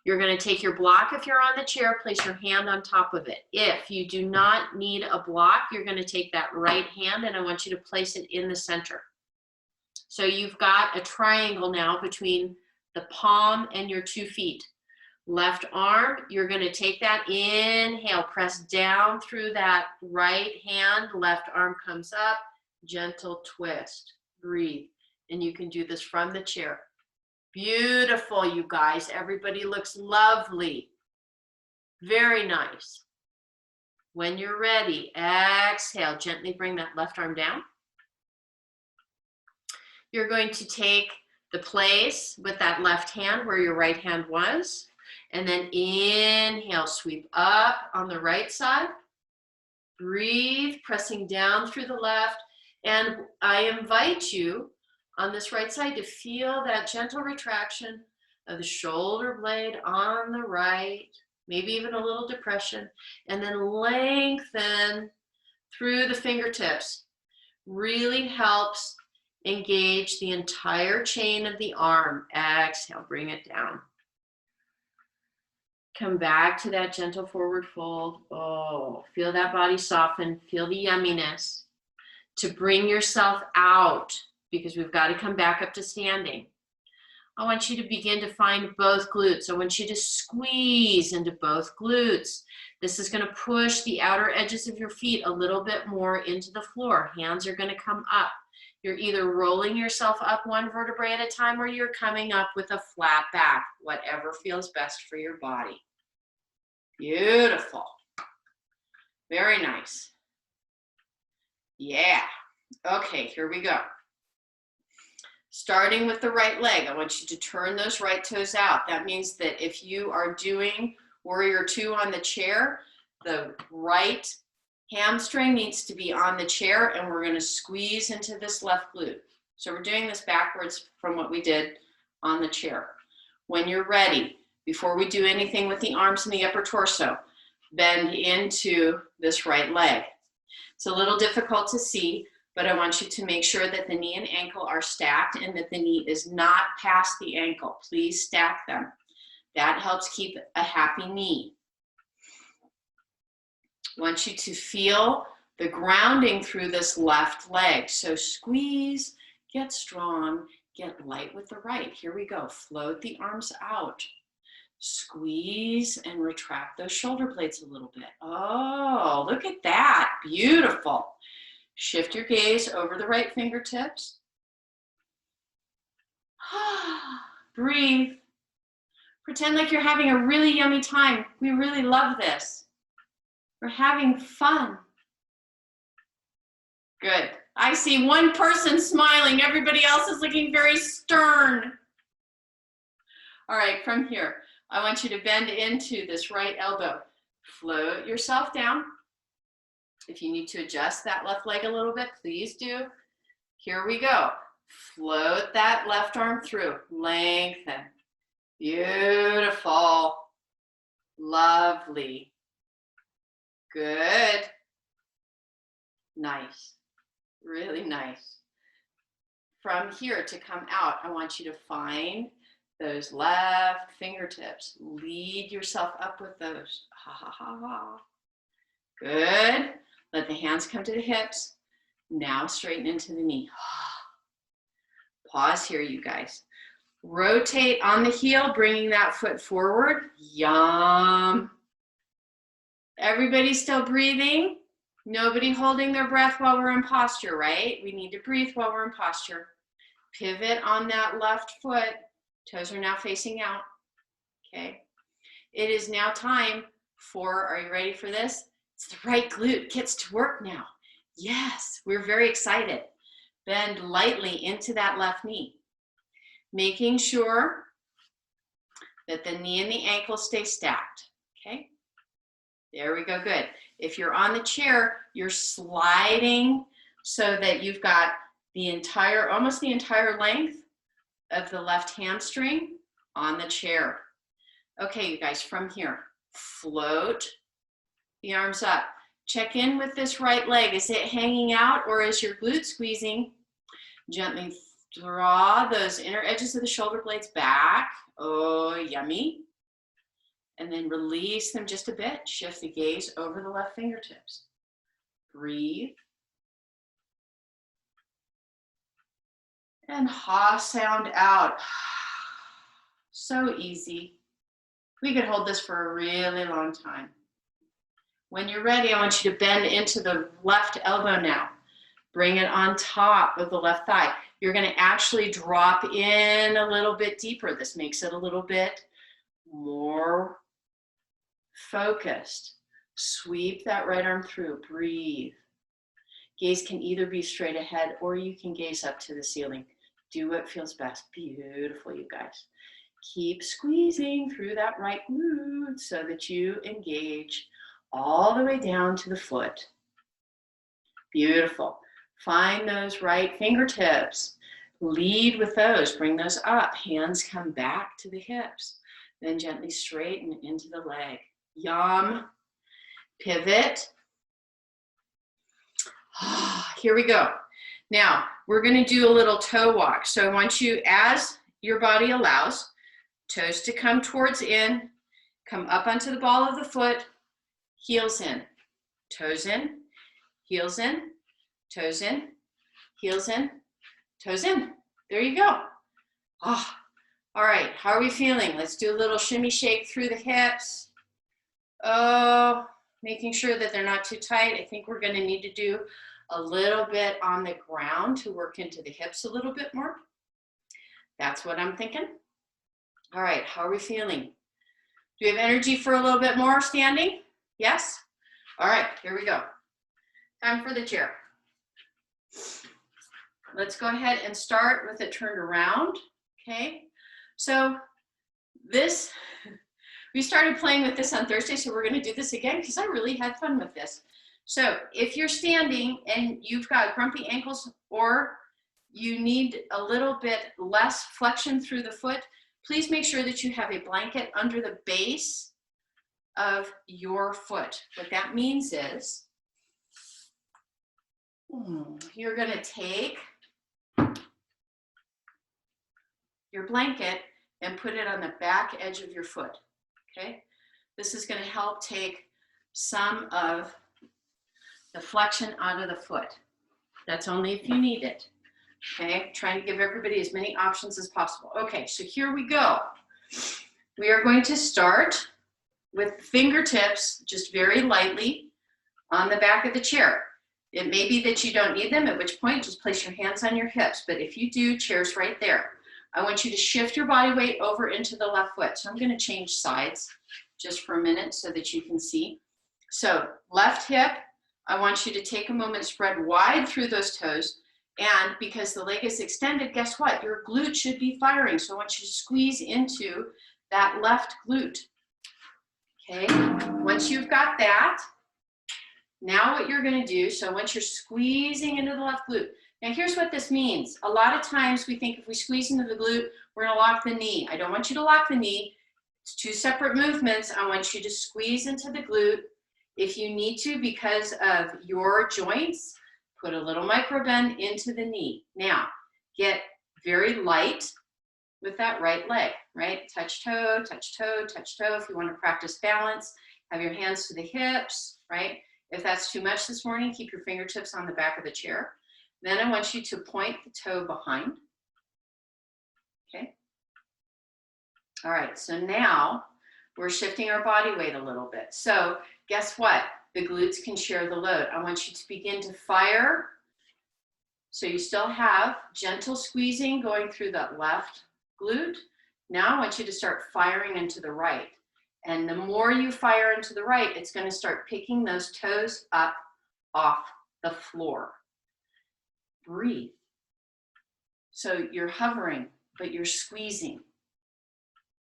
You're going to take your block if you're on the chair, place your hand on top of it. If you do not need a block, you're going to take that right hand and I want you to place it in the center. So you've got a triangle now between the palm and your 2 feet. Left arm, you're going to take that, inhale, press down through that right hand, left arm comes up, gentle twist, breathe. And you can do this from the chair. Beautiful, you guys. Everybody looks lovely. Very nice. When you're ready, exhale, gently bring that left arm down. You're going to take the place with that left hand where your right hand was, and then inhale, sweep up on the right side. Breathe, pressing down through the left. And I invite you on this right side to feel that gentle retraction of the shoulder blade on the right, maybe even a little depression, and then lengthen through the fingertips. Really helps engage the entire chain of the arm. Exhale, bring it down. Come back to that gentle forward fold. Oh, feel that body soften, feel the yumminess. To bring yourself out, because we've got to come back up to standing. I want you to begin to find both glutes. I want you to squeeze into both glutes. This is going to push the outer edges of your feet a little bit more into the floor. Hands are going to come up. You're either rolling yourself up one vertebrae at a time or you're coming up with a flat back, whatever feels best for your body. Beautiful. Very nice. Yeah. Okay, here we go. Starting with the right leg, I want you to turn those right toes out. That means that if you are doing warrior two on the chair, the right hamstring needs to be on the chair and we're going to squeeze into this left glute. So we're doing this backwards from what we did on the chair. When you're ready, before we do anything with the arms and the upper torso, bend into this right leg. It's a little difficult to see, but I want you to make sure that the knee and ankle are stacked and that the knee is not past the ankle. Please stack them. That helps keep a happy knee. I want you to feel the grounding through this left leg. So squeeze, get strong, get light with the right. Here we go. Float the arms out. Squeeze and retract those shoulder blades a little bit. Oh, look at that. Beautiful. Shift your gaze over the right fingertips. Breathe. Pretend like you're having a really yummy time. We really love this. We're having fun. Good. I see one person smiling. Everybody else is looking very stern. All right, from here, I want you to bend into this right elbow. Float yourself down. If you need to adjust that left leg a little bit, please do. Here we go. Float that left arm through. Lengthen. Beautiful. Lovely. Good. Nice. Really nice. From here to come out, I want you to find those left fingertips. Lead yourself up with those. Ha, ha, ha, ha. Good. Let the hands come to the hips. Now straighten into the knee. Pause here, you guys. Rotate on the heel, bringing that foot forward. Yum. Everybody still breathing? Nobody holding their breath while we're in posture, right? We need to breathe while we're in posture. Pivot on that left foot. Toes are now facing out. Okay. It is now time for, are you ready for this? It's the right glute gets to work now. Yes, we're very excited. Bend lightly into that left knee. Making sure that the knee and the ankle stay stacked. Okay. There we go, good. If you're on the chair, you're sliding so that you've got the entire, almost the entire length of the left hamstring on the chair. Okay, you guys, from here, float the arms up. Check in with this right leg. Is it hanging out or is your glute squeezing? Gently draw those inner edges of the shoulder blades back. Oh, yummy. And then release them just a bit. Shift the gaze over the left fingertips. Breathe. And ha sound out. So easy. We could hold this for a really long time. When you're ready, I want you to bend into the left elbow now. Bring it on top of the left thigh. You're going to actually drop in a little bit deeper. This makes it a little bit more focused. Sweep that right arm through. Breathe. Gaze can either be straight ahead or you can gaze up to the ceiling. Do what feels best. Beautiful, you guys. Keep squeezing through that right glute so that you engage all the way down to the foot. Beautiful. Find those right fingertips. Lead with those. Bring those up. Hands come back to the hips. Then gently straighten into the leg. Yum. Pivot. Here we go. Now, we're going to do a little toe walk. So I want you, as your body allows, toes to come towards in, come up onto the ball of the foot, heels in, toes in, heels in, toes in, heels in, toes in. There you go. Oh, all right, how are we feeling? Let's do a little shimmy shake through the hips. Oh, making sure that they're not too tight. I think we're going to need to do a little bit on the ground to work into the hips a little bit more. That's what I'm thinking. All right, how are we feeling? Do we have energy for a little bit more standing? Yes? All right, here we go. Time for the chair. Let's go ahead and start with it turned around, okay? So this, we started playing with this on Thursday, so we're gonna do this again because I really had fun with this. So if you're standing and you've got grumpy ankles or you need a little bit less flexion through the foot, please make sure that you have a blanket under the base of your foot. What that means is you're gonna take your blanket and put it on the back edge of your foot, okay? This is gonna help take some of the flexion out of the foot. That's only if you need it, okay? Trying to give everybody as many options as possible. Okay, so here we go. We are going to start with fingertips just very lightly on the back of the chair. It may be that you don't need them, at which point just place your hands on your hips. But if you do, chair's right there. I want you to shift your body weight over into the left foot. So I'm going to change sides just for a minute so that you can see. So left hip, I want you to take a moment, spread wide through those toes. And because the leg is extended, guess what? Your glute should be firing. So I want you to squeeze into that left glute. Okay, once you've got that, now what you're going to do, so once you're squeezing into the left glute, now here's what this means. A lot of times we think if we squeeze into the glute, we're going to lock the knee. I don't want you to lock the knee. It's two separate movements. I want you to squeeze into the glute. If you need to, because of your joints, put a little micro bend into the knee. Now, get very light with that right leg, right? Touch toe, touch toe, touch toe. If you want to practice balance, have your hands to the hips, right? If that's too much this morning, keep your fingertips on the back of the chair. Then I want you to point the toe behind, okay? All right, so now we're shifting our body weight a little bit. So guess what? The glutes can share the load. I want you to begin to fire. So you still have gentle squeezing going through that left glute. Now I want you to start firing into the right. And the more you fire into the right, it's going to start picking those toes up off the floor. Breathe. So you're hovering, but you're squeezing.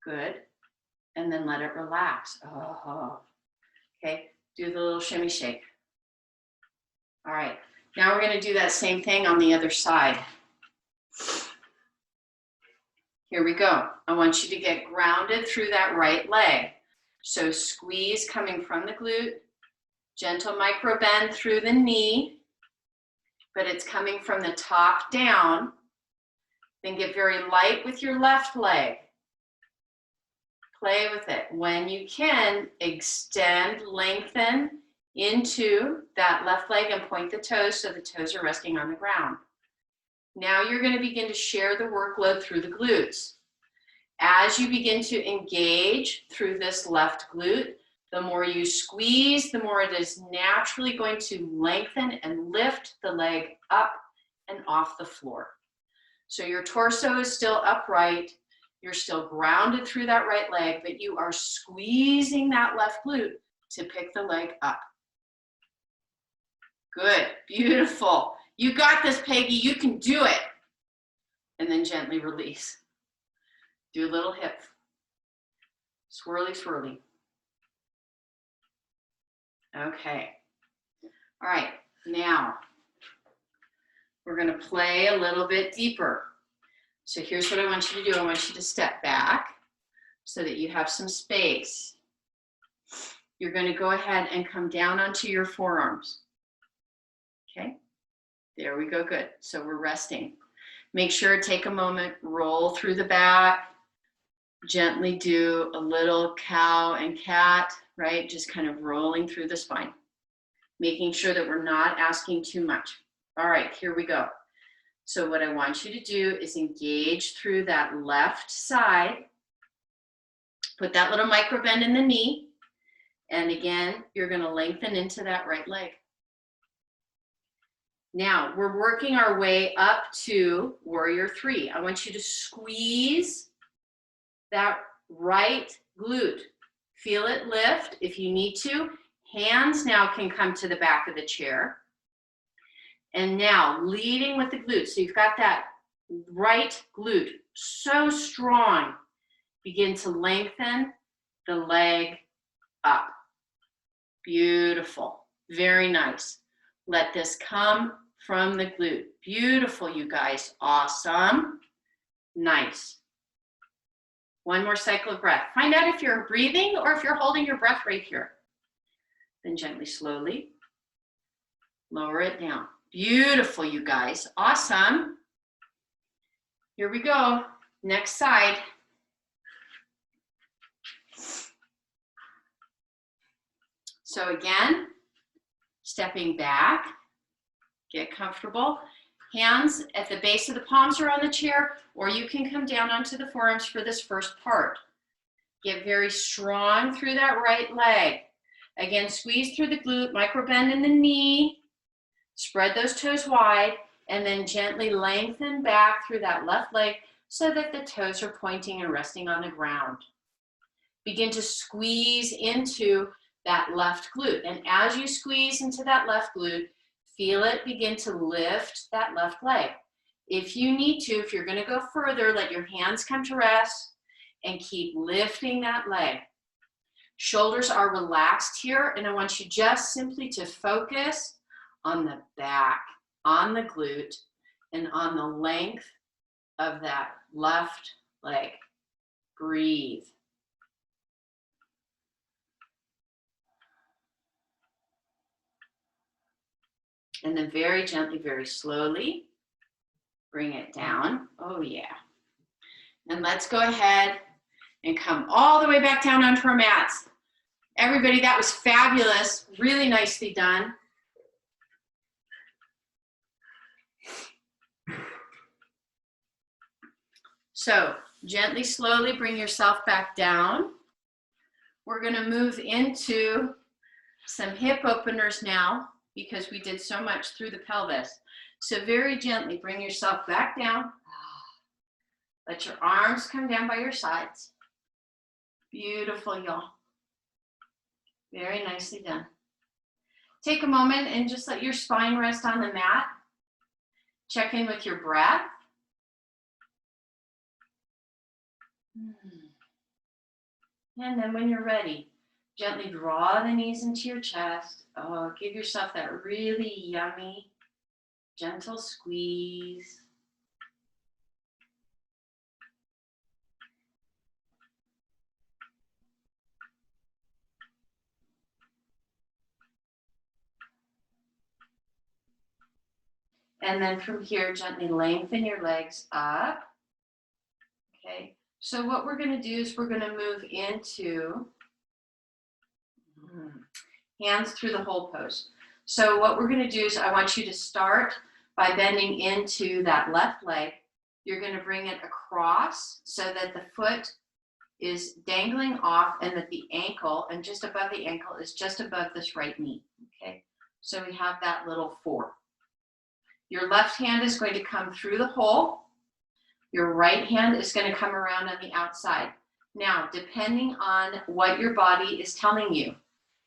Good. And then let it relax. Oh. Okay. Do the little shimmy shake. All right. Now we're going to do that same thing on the other side. Here we go. I want you to get grounded through that right leg. So squeeze coming from the glute, gentle micro bend through the knee, but it's coming from the top down. Then get very light with your left leg. Play with it. When you can, extend, lengthen into that left leg and point the toes so the toes are resting on the ground. Now you're going to begin to share the workload through the glutes. As you begin to engage through this left glute, the more you squeeze, the more it is naturally going to lengthen and lift the leg up and off the floor. So your torso is still upright, you're still grounded through that right leg, but you are squeezing that left glute to pick the leg up. Good, beautiful. You got this, Peggy, you can do it. And then gently release. Do a little hip. Swirly, swirly. Okay. All right, now we're going to play a little bit deeper. So here's what I want you to do. I want you to step back so that you have some space. You're going to go ahead and come down onto your forearms. Okay, there we go, good. So we're resting. Make sure, take a moment, roll through the back, gently do a little cow and cat, right? Just kind of rolling through the spine, making sure that we're not asking too much. All right, here we go. So what I want you to do is engage through that left side, put that little micro bend in the knee, and again, you're gonna lengthen into that right leg. Now we're working our way up to warrior three. I want you to squeeze that right glute. Feel it lift if you need to. Hands now can come to the back of the chair. And now leading with the glute. So you've got that right glute so strong. Begin to lengthen the leg up. Beautiful. Very nice. Let this come from the glute. Beautiful, you guys. Awesome. Nice. One more cycle of breath. Find out if you're breathing or if you're holding your breath right here. Then gently, slowly lower it down. Beautiful, you guys. Awesome. Here we go. Next side. So again, stepping back, get comfortable. Hands at the base of the palms or on the chair, or you can come down onto the forearms for this first part. Get very strong through that right leg. Again, squeeze through the glute, micro bend in the knee, spread those toes wide, and then gently lengthen back through that left leg so that the toes are pointing and resting on the ground. Begin to squeeze into that left glute. And as you squeeze into that left glute, feel it begin to lift that left leg. If you need to, if you're going to go further, let your hands come to rest and keep lifting that leg. Shoulders are relaxed here, and I want you just simply to focus on the back, on the glute, and on the length of that left leg. Breathe. And then very gently, very slowly, bring it down. Oh yeah. And let's go ahead and come all the way back down onto our mats. Everybody, that was fabulous. Really nicely done. So gently, slowly bring yourself back down. We're going to move into some hip openers now, because we did so much through the pelvis. So very gently bring yourself back down. Let your arms come down by your sides. Beautiful, y'all. Very nicely done. Take a moment and just let your spine rest on the mat. Check in with your breath. And then when you're ready, gently draw the knees into your chest. Oh, give yourself that really yummy, gentle squeeze. And then from here, gently lengthen your legs up. Okay, so what we're going to do is we're going to move into hands through the whole pose. So what we're going to do is I want you to start by bending into that left leg. You're going to bring it across so that the foot is dangling off and that the ankle, and just above the ankle, is just above this right knee. Okay, so we have that little 4. Your left hand is going to come through the hole. Your right hand is going to come around on the outside. Now, depending on what your body is telling you,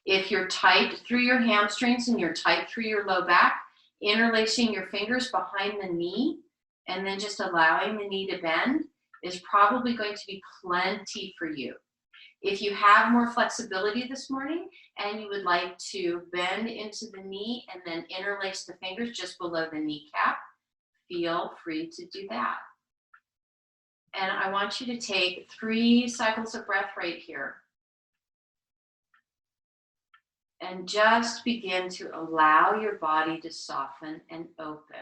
if you're tight through your hamstrings and you're tight through your low back, interlacing your fingers behind the knee and then just allowing the knee to bend is probably going to be plenty for you. If you have more flexibility this morning and you would like to bend into the knee and then interlace the fingers just below the kneecap, feel free to do that. And I want you to take 3 cycles of breath right here. And just begin to allow your body to soften and open.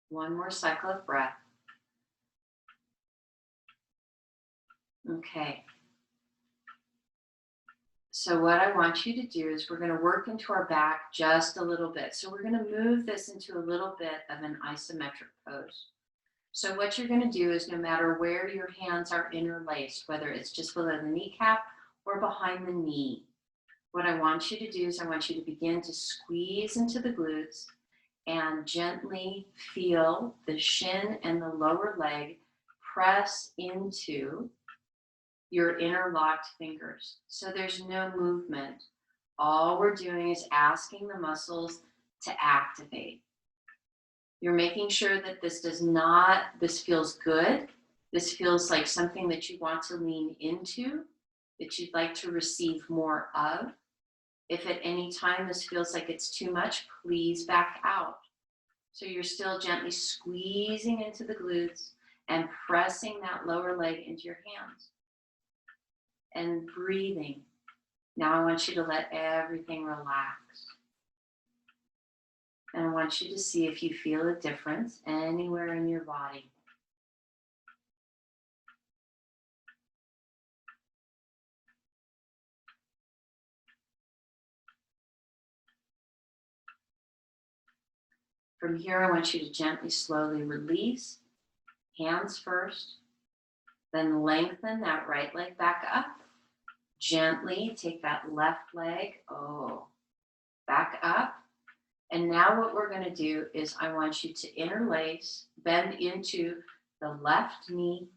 One more cycle of breath. Okay. So what I want you to do is we're going to work into our back just a little bit. So we're going to move this into a little bit of an isometric pose. So what you're going to do is no matter where your hands are interlaced, whether it's just below the kneecap or behind the knee, what I want you to do is I want you to begin to squeeze into the glutes and gently feel the shin and the lower leg press into your interlocked fingers. So there's no movement. All we're doing is asking the muscles to activate. You're making sure that this feels good. This feels like something that you want to lean into, that you'd like to receive more of. If at any time this feels like it's too much, please back out. So you're still gently squeezing into the glutes and pressing that lower leg into your hands. And breathing. Now I want you to let everything relax. And I want you to see if you feel a difference anywhere in your body. From here, I want you to gently, slowly release. Hands first. Then lengthen that right leg back up. Gently take that left leg, back up. And now what we're going to do is I want you to interlace, bend into the left knee.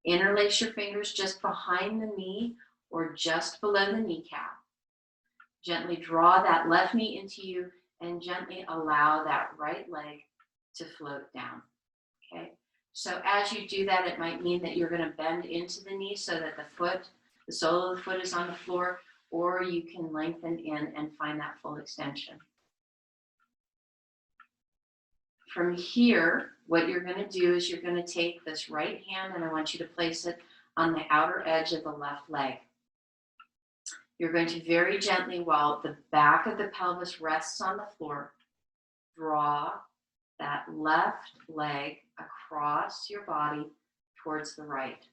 Interlace your fingers just behind the knee or just below the kneecap. Gently draw that left knee into you and gently allow that right leg to float down. Okay? So as you do that, it might mean that you're going to bend into the knee so that the sole of the foot is on the floor, or you can lengthen in and find that full extension. From here, what you're going to do is you're going to take this right hand and I want you to place it on the outer edge of the left leg. You're going to very gently, while the back of the pelvis rests on the floor, draw that left leg across your body towards the right.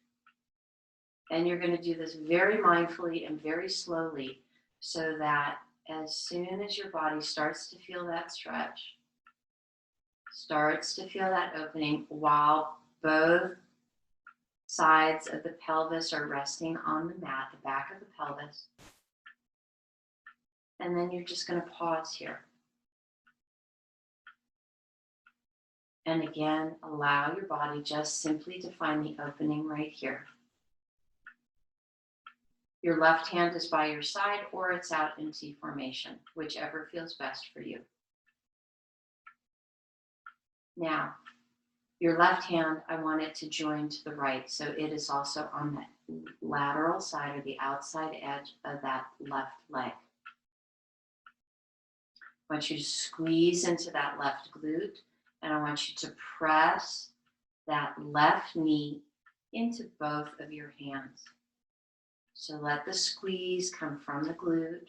And you're going to do this very mindfully and very slowly so that as soon as your body starts to feel that stretch, starts to feel that opening while both sides of the pelvis are resting on the mat, the back of the pelvis. And then you're just going to pause here. And again, allow your body just simply to find the opening right here. Your left hand is by your side or it's out in T formation, whichever feels best for you. Now, your left hand, I want it to join to the right, so it is also on the lateral side or the outside edge of that left leg. I want you to squeeze into that left glute, and I want you to press that left knee into both of your hands. So let the squeeze come from the glute.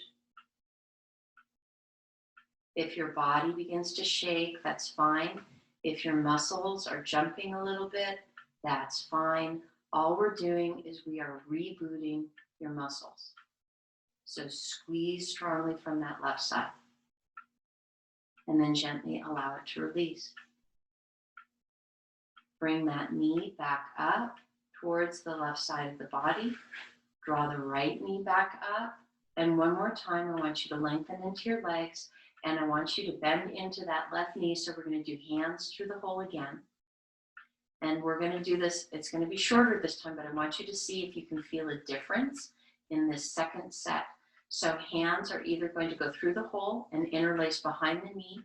If your body begins to shake, that's fine. If your muscles are jumping a little bit, that's fine. All we're doing is we are rebooting your muscles. So squeeze strongly from that left side. And then gently allow it to release. Bring that knee back up towards the left side of the body. Draw the right knee back up. And one more time, I want you to lengthen into your legs. And I want you to bend into that left knee. So we're going to do hands through the hole again. And we're going to do this. It's going to be shorter this time, but I want you to see if you can feel a difference in this second set. So hands are either going to go through the hole and interlace behind the knee,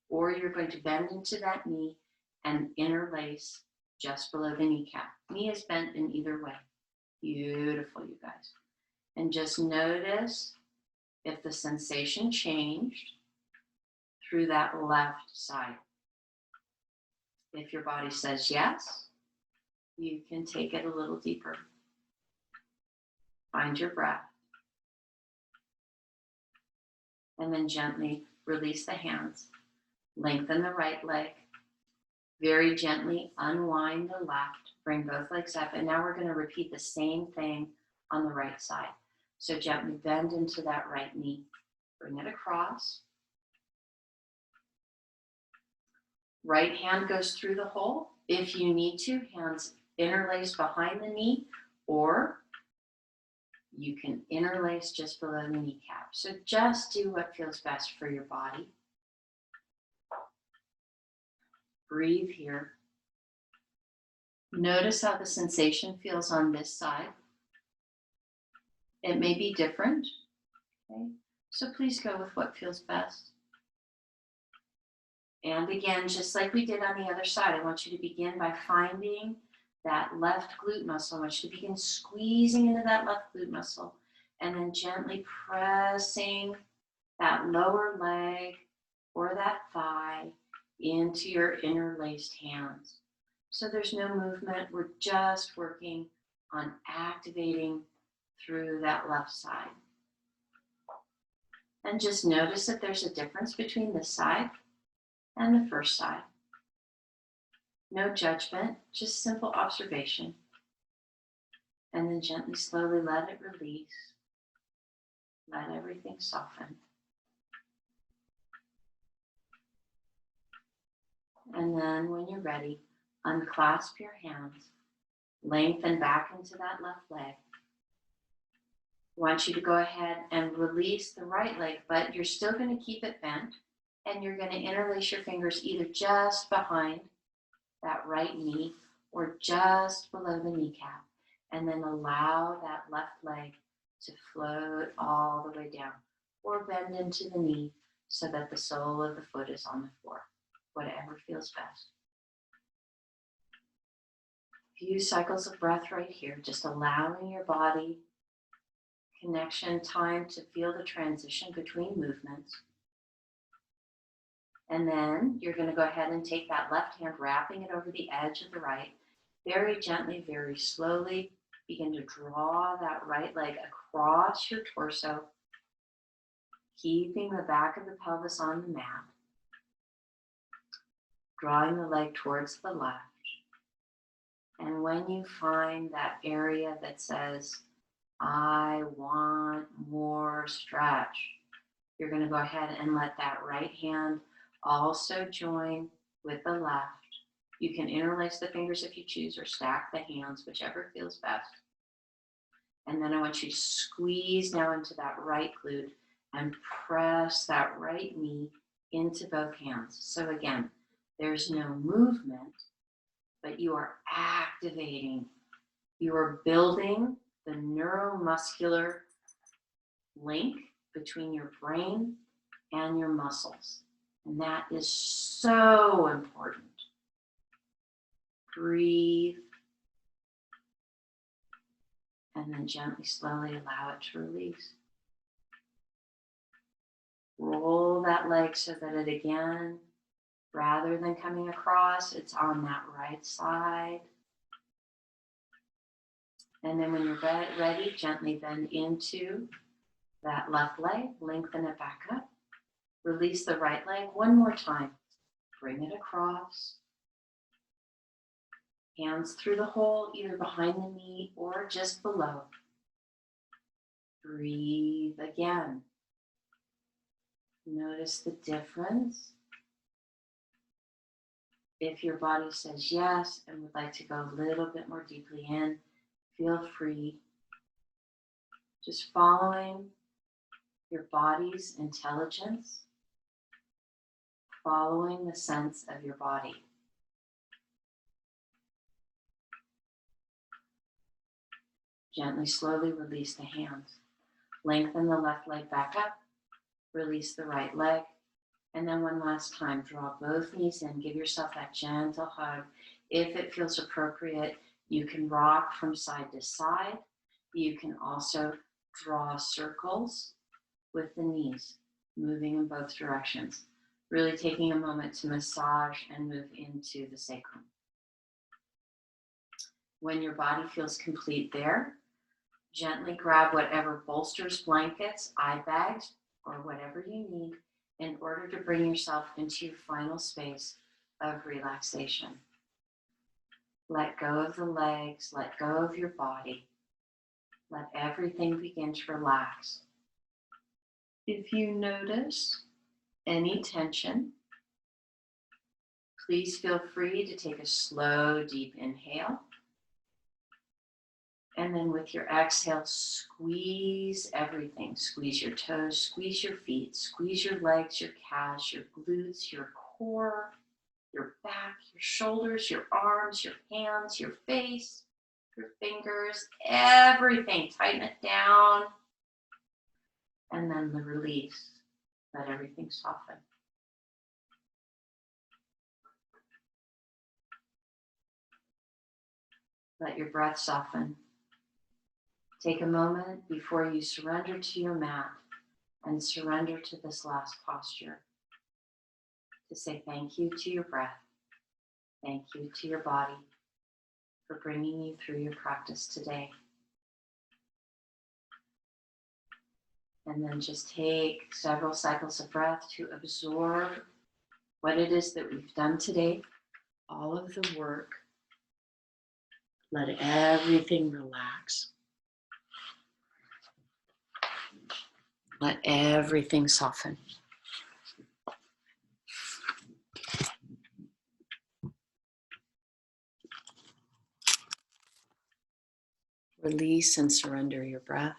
or you're going to bend into that knee and interlace just below the kneecap. Knee is bent in either way. Beautiful, you guys. And just notice if the sensation changed through that left side. If your body says yes, you can take it a little deeper. Find your breath. And then gently release the hands. Lengthen the right leg. Very gently unwind the left. Bring both legs up. And now we're going to repeat the same thing on the right side. So gently bend into that right knee. Bring it across. Right hand goes through the hole. If you need to, hands interlace behind the knee, or you can interlace just below the kneecap. So just do what feels best for your body. Breathe here. Notice how the sensation feels on this side. It may be different, okay? So please go with what feels best. And again, just like we did on the other side, I want you to begin by finding that left glute muscle. I want you to begin squeezing into that left glute muscle and then gently pressing that lower leg or that thigh into your interlaced hands. So there's no movement. We're just working on activating through that left side. And just notice that there's a difference between this side and the first side. No judgment, just simple observation. And then gently, slowly let it release. Let everything soften. And then when you're ready, unclasp your hands, lengthen back into that left leg. I want you to go ahead and release the right leg, but you're still going to keep it bent, and you're going to interlace your fingers either just behind that right knee or just below the kneecap, and then allow that left leg to float all the way down, or bend into the knee so that the sole of the foot is on the floor, whatever feels best. Few cycles of breath right here, just allowing your body connection, time to feel the transition between movements. And then you're going to go ahead and take that left hand, wrapping it over the edge of the right. Very gently, very slowly, begin to draw that right leg across your torso, keeping the back of the pelvis on the mat. Drawing the leg towards the left. And when you find that area that says, I want more stretch, you're going to go ahead and let that right hand also join with the left. You can interlace the fingers if you choose, or stack the hands, whichever feels best. And then I want you to squeeze now into that right glute and press that right knee into both hands. So again, there's no movement, but you are activating. You are building the neuromuscular link between your brain and your muscles. And that is so important. Breathe. And then gently, slowly allow it to release. Roll that leg so that it again, rather than coming across, it's on that right side. And then when you're ready, gently bend into that left leg, lengthen it back up. Release the right leg one more time. Bring it across. Hands through the hole, either behind the knee or just below. Breathe again. Notice the difference. If your body says yes and would like to go a little bit more deeply in, feel free. Just following your body's intelligence, following the sense of your body. Gently, slowly release the hands. Lengthen the left leg back up. Release the right leg. And then one last time, draw both knees in. Give yourself that gentle hug. If it feels appropriate, you can rock from side to side. You can also draw circles with the knees, moving in both directions. Really taking a moment to massage and move into the sacrum. When your body feels complete there, gently grab whatever bolsters, blankets, eye bags, or whatever you need in order to bring yourself into your final space of relaxation. Let go of the legs, let go of your body. Let everything begin to relax. If you notice any tension, please feel free to take a slow, deep inhale. And then with your exhale, squeeze everything. Squeeze your toes, squeeze your feet, squeeze your legs, your calves, your glutes, your core, your back, your shoulders, your arms, your hands, your face, your fingers, everything. Tighten it down. And then the release. Let everything soften. Let your breath soften. Take a moment before you surrender to your mat and surrender to this last posture to say thank you to your breath, thank you to your body for bringing you through your practice today. And then just take several cycles of breath to absorb what it is that we've done today, all of the work. Let everything relax. Let everything soften. Release and surrender your breath.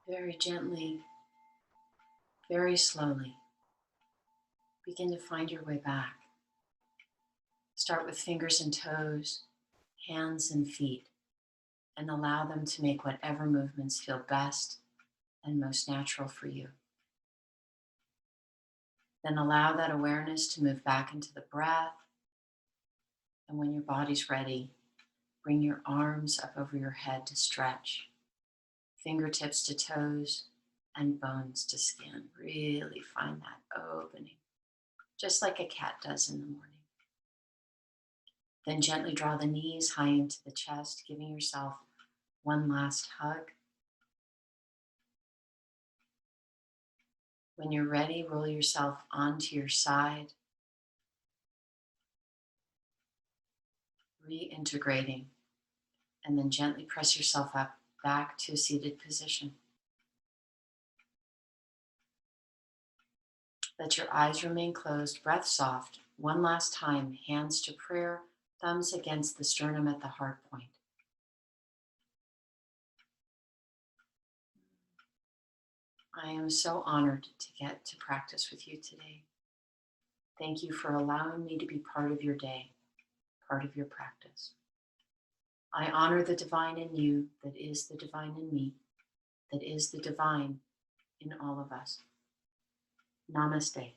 Very gently, very slowly, begin to find your way back. Start with fingers and toes, hands and feet, and allow them to make whatever movements feel best and most natural for you. Then allow that awareness to move back into the breath. And when your body's ready, bring your arms up over your head to stretch, fingertips to toes, and bones to skin. Really find that opening, just like a cat does in the morning. Then gently draw the knees high into the chest, giving yourself one last hug. When you're ready, roll yourself onto your side, reintegrating, and then gently press yourself up back to a seated position. Let your eyes remain closed, breath soft. One last time, hands to prayer, thumbs against the sternum at the heart point. I am so honored to get to practice with you today. Thank you for allowing me to be part of your day, part of your practice. I honor the divine in you that is the divine in me, that is the divine in all of us. Namaste,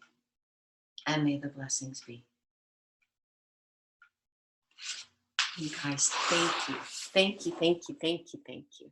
and may the blessings be. You guys, thank you. Thank you, thank you, thank you, thank you.